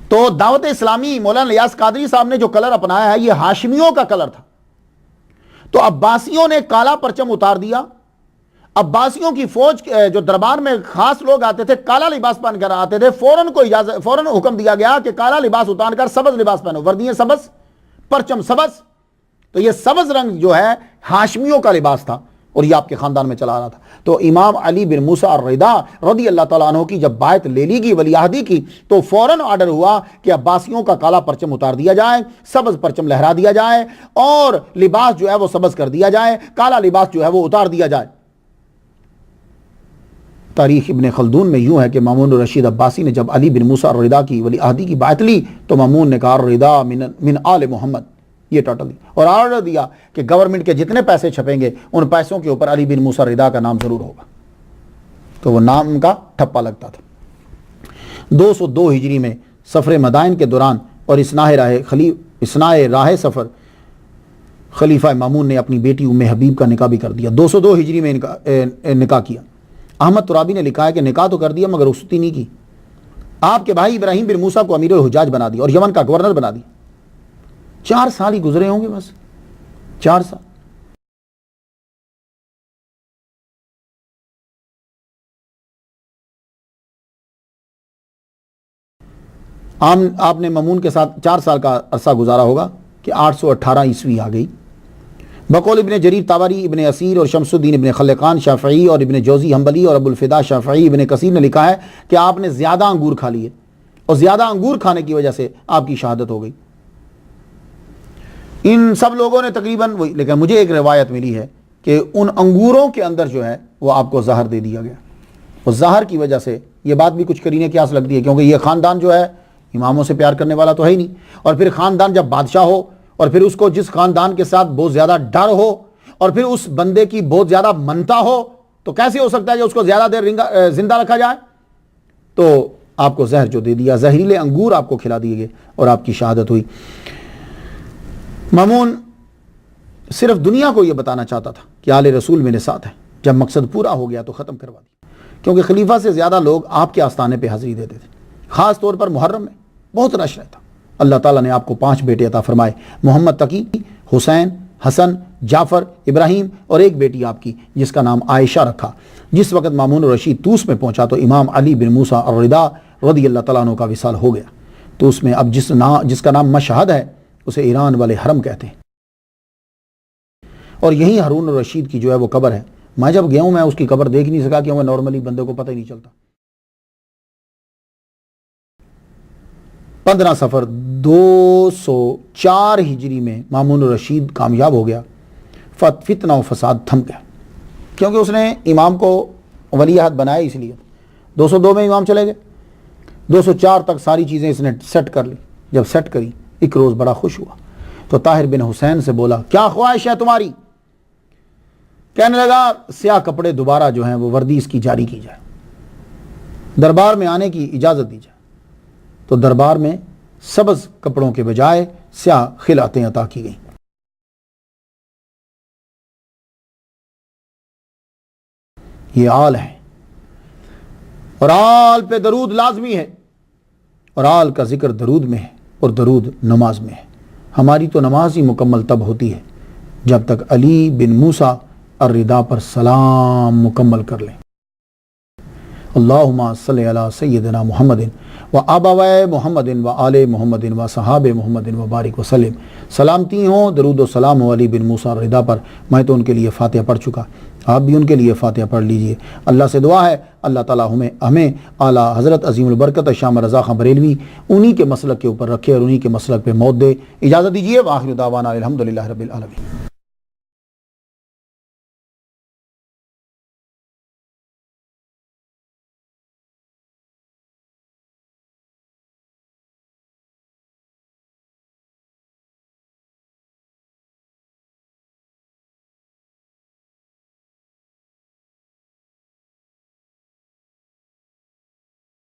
S1: تو دعوت اسلامی مولانا الیاس قادری صاحب نے جو کلر اپنایا ہے، یہ ہاشمیوں کا کلر تھا. تو عباسیوں نے کالا پرچم اتار دیا. عباسیوں کی فوج جو دربار میں خاص لوگ آتے تھے کالا لباس پہن کر آتے تھے، فوراً حکم دیا گیا کہ کالا لباس اتار کر سبز لباس پہنو، وردیاں سبز، پرچم سبز. تو یہ سبز رنگ جو ہے ہاشمیوں کا لباس تھا اور یہ آپ کے خاندان میں چلا آ رہا تھا. تو امام علی بن موسیٰ الرضا رضی اللہ تعالیٰ عنہ کی جب بیعت لے لی گئی ولی عہدی کی، تو فوراً آرڈر ہوا کہ عباسیوں کا کالا پرچم اتار دیا جائے، سبز پرچم لہرا دیا جائے اور لباس جو ہے وہ سبز کر دیا جائے، کالا لباس جو ہے وہ اتار دیا جائے. تاریخ ابن خلدون میں یوں ہے کہ مامون الرشید عباسی نے جب علی بن موسیٰ الرضا کی ولی عہدی کی بیعت لی تو مامون نے کہا الرضا من آل محمد، یہ ٹوٹل اور آرڈر دیا کہ گورنمنٹ کے جتنے پیسے چھپیں گے ان پیسوں کے اوپر علی بن موسیٰ الرضا کا نام ضرور ہوگا. تو وہ نام کا ٹھپا لگتا تھا. 202 ہجری میں سفر مدائن کے دوران اور اثناء راہ سفر خلیفہ مامون نے اپنی بیٹی ام حبیب کا نکاح بھی کر دیا. 202 ہجری میں نکاح کیا. احمد ترابی نے لکھا ہے کہ نکاح تو کر دیا مگر رخصتی نہیں کی. آپ کے بھائی ابراہیم بن موسیٰ کو امیر الحجاج بنا دیا اور یمن کا گورنر بنا دیا. 4 سال ہی گزرے ہوں گے، بس 4 سال. آپ نے مامون کے ساتھ 4 سال کا عرصہ گزارا ہوگا کہ 818 عیسوی آ گئی. بقول ابن جریر طبری، ابن اسیر اور شمس الدین ابن خلقان شافعی اور ابن جوزی حنبلی اور ابو الفدا شافعی ابن کثیر نے لکھا ہے کہ آپ نے زیادہ انگور کھا لیے اور زیادہ انگور کھانے کی وجہ سے آپ کی شہادت ہو گئی. ان سب لوگوں نے تقریباً وہی، لیکن مجھے ایک روایت ملی ہے کہ ان انگوروں کے اندر جو ہے وہ آپ کو زہر دے دیا گیا. اور زہر کی وجہ سے یہ بات بھی کچھ قرینہ قیاس لگتی ہے، کیونکہ یہ خاندان جو ہے اماموں سے پیار کرنے والا تو ہے ہی نہیں. اور پھر خاندان جب بادشاہ ہو اور پھر اس کو جس خاندان کے ساتھ بہت زیادہ ڈر ہو اور پھر اس بندے کی بہت زیادہ منتا ہو، تو کیسے ہو سکتا ہے کہ اس کو زیادہ دیر زندہ رکھا جائے. تو آپ کو زہر جو دے دیا، زہریلے انگور آپ کو کھلا دیے گئے اور آپ کی شہادت ہوئی. مامون صرف دنیا کو یہ بتانا چاہتا تھا کہ آل رسول میرے ساتھ ہے. جب مقصد پورا ہو گیا تو ختم کروا دیا، کیونکہ خلیفہ سے زیادہ لوگ آپ کے آستانے پہ حاضری دیتے تھے. خاص طور پر محرم میں بہت رش رہتا. اللہ تعالیٰ نے آپ کو 5 بیٹے عطا فرمائے، محمد تقی، حسین، حسن، جعفر، ابراہیم اور ایک بیٹی آپ کی جس کا نام عائشہ رکھا. جس وقت مامون الرشید طوس میں پہنچا تو امام علی بن موسیٰ الرضا رضی اللہ تعالیٰ عنہ کا وصال ہو گیا. طوس میں اب جس کا نام مشہد ہے اسے ایران والے حرم کہتے ہیں، اور یہی ہارون الرشید کی جو ہے وہ قبر ہے. میں جب گیا ہوں میں اس کی قبر دیکھ نہیں سکا کیونکہ نارملی بندے کو پتہ ہی نہیں چلتا. 15 سفر 204 ہجری میں مامون الرشید کامیاب ہو گیا. فتنہ و فساد تھم گیا کیونکہ اس نے امام کو ولی عہد بنایا. اس لیے 202 میں امام چلے گئے، 204 تک ساری چیزیں اس نے سیٹ کر لی. جب سیٹ کری ایک روز بڑا خوش ہوا تو طاہر بن حسین سے بولا کیا خواہش ہے تمہاری؟ کہنے لگا سیاہ کپڑے دوبارہ جو ہیں وہ وردی اس کی جاری کی جائے، دربار میں آنے کی اجازت دی جائے. تو دربار میں سبز کپڑوں کے بجائے سیاہ خلعتیں عطا کی گئیں. یہ آل ہے اور آل پہ درود لازمی ہے، اور آل کا ذکر درود میں ہے اور درود نماز میں ہے. ہماری تو نماز ہی مکمل تب ہوتی ہے جب تک علی بن موسیٰ الرضا پر سلام مکمل کر لیں. اللہم صلی علی سیدنا محمد و ابوائے محمد و آل محمد و صحاب محمد و بارک وسلم. سلامتی ہوں، درود و سلام ہو علی بن موسیٰ الرضا پر. میں تو ان کے لیے فاتحہ پڑھ چکا، آپ بھی ان کے لیے فاتحہ پڑھ لیجئے. اللہ سے دعا ہے اللہ تعالیٰ ہمیں اعلیٰ حضرت عظیم البرکت شاہ رضا خان بریلوی انہی کے مسلک کے اوپر رکھے اور انہی کے مسلک پہ موت دے. اجازت دیجیے. وآخر دعوانا الحمدللہ رب العالمین.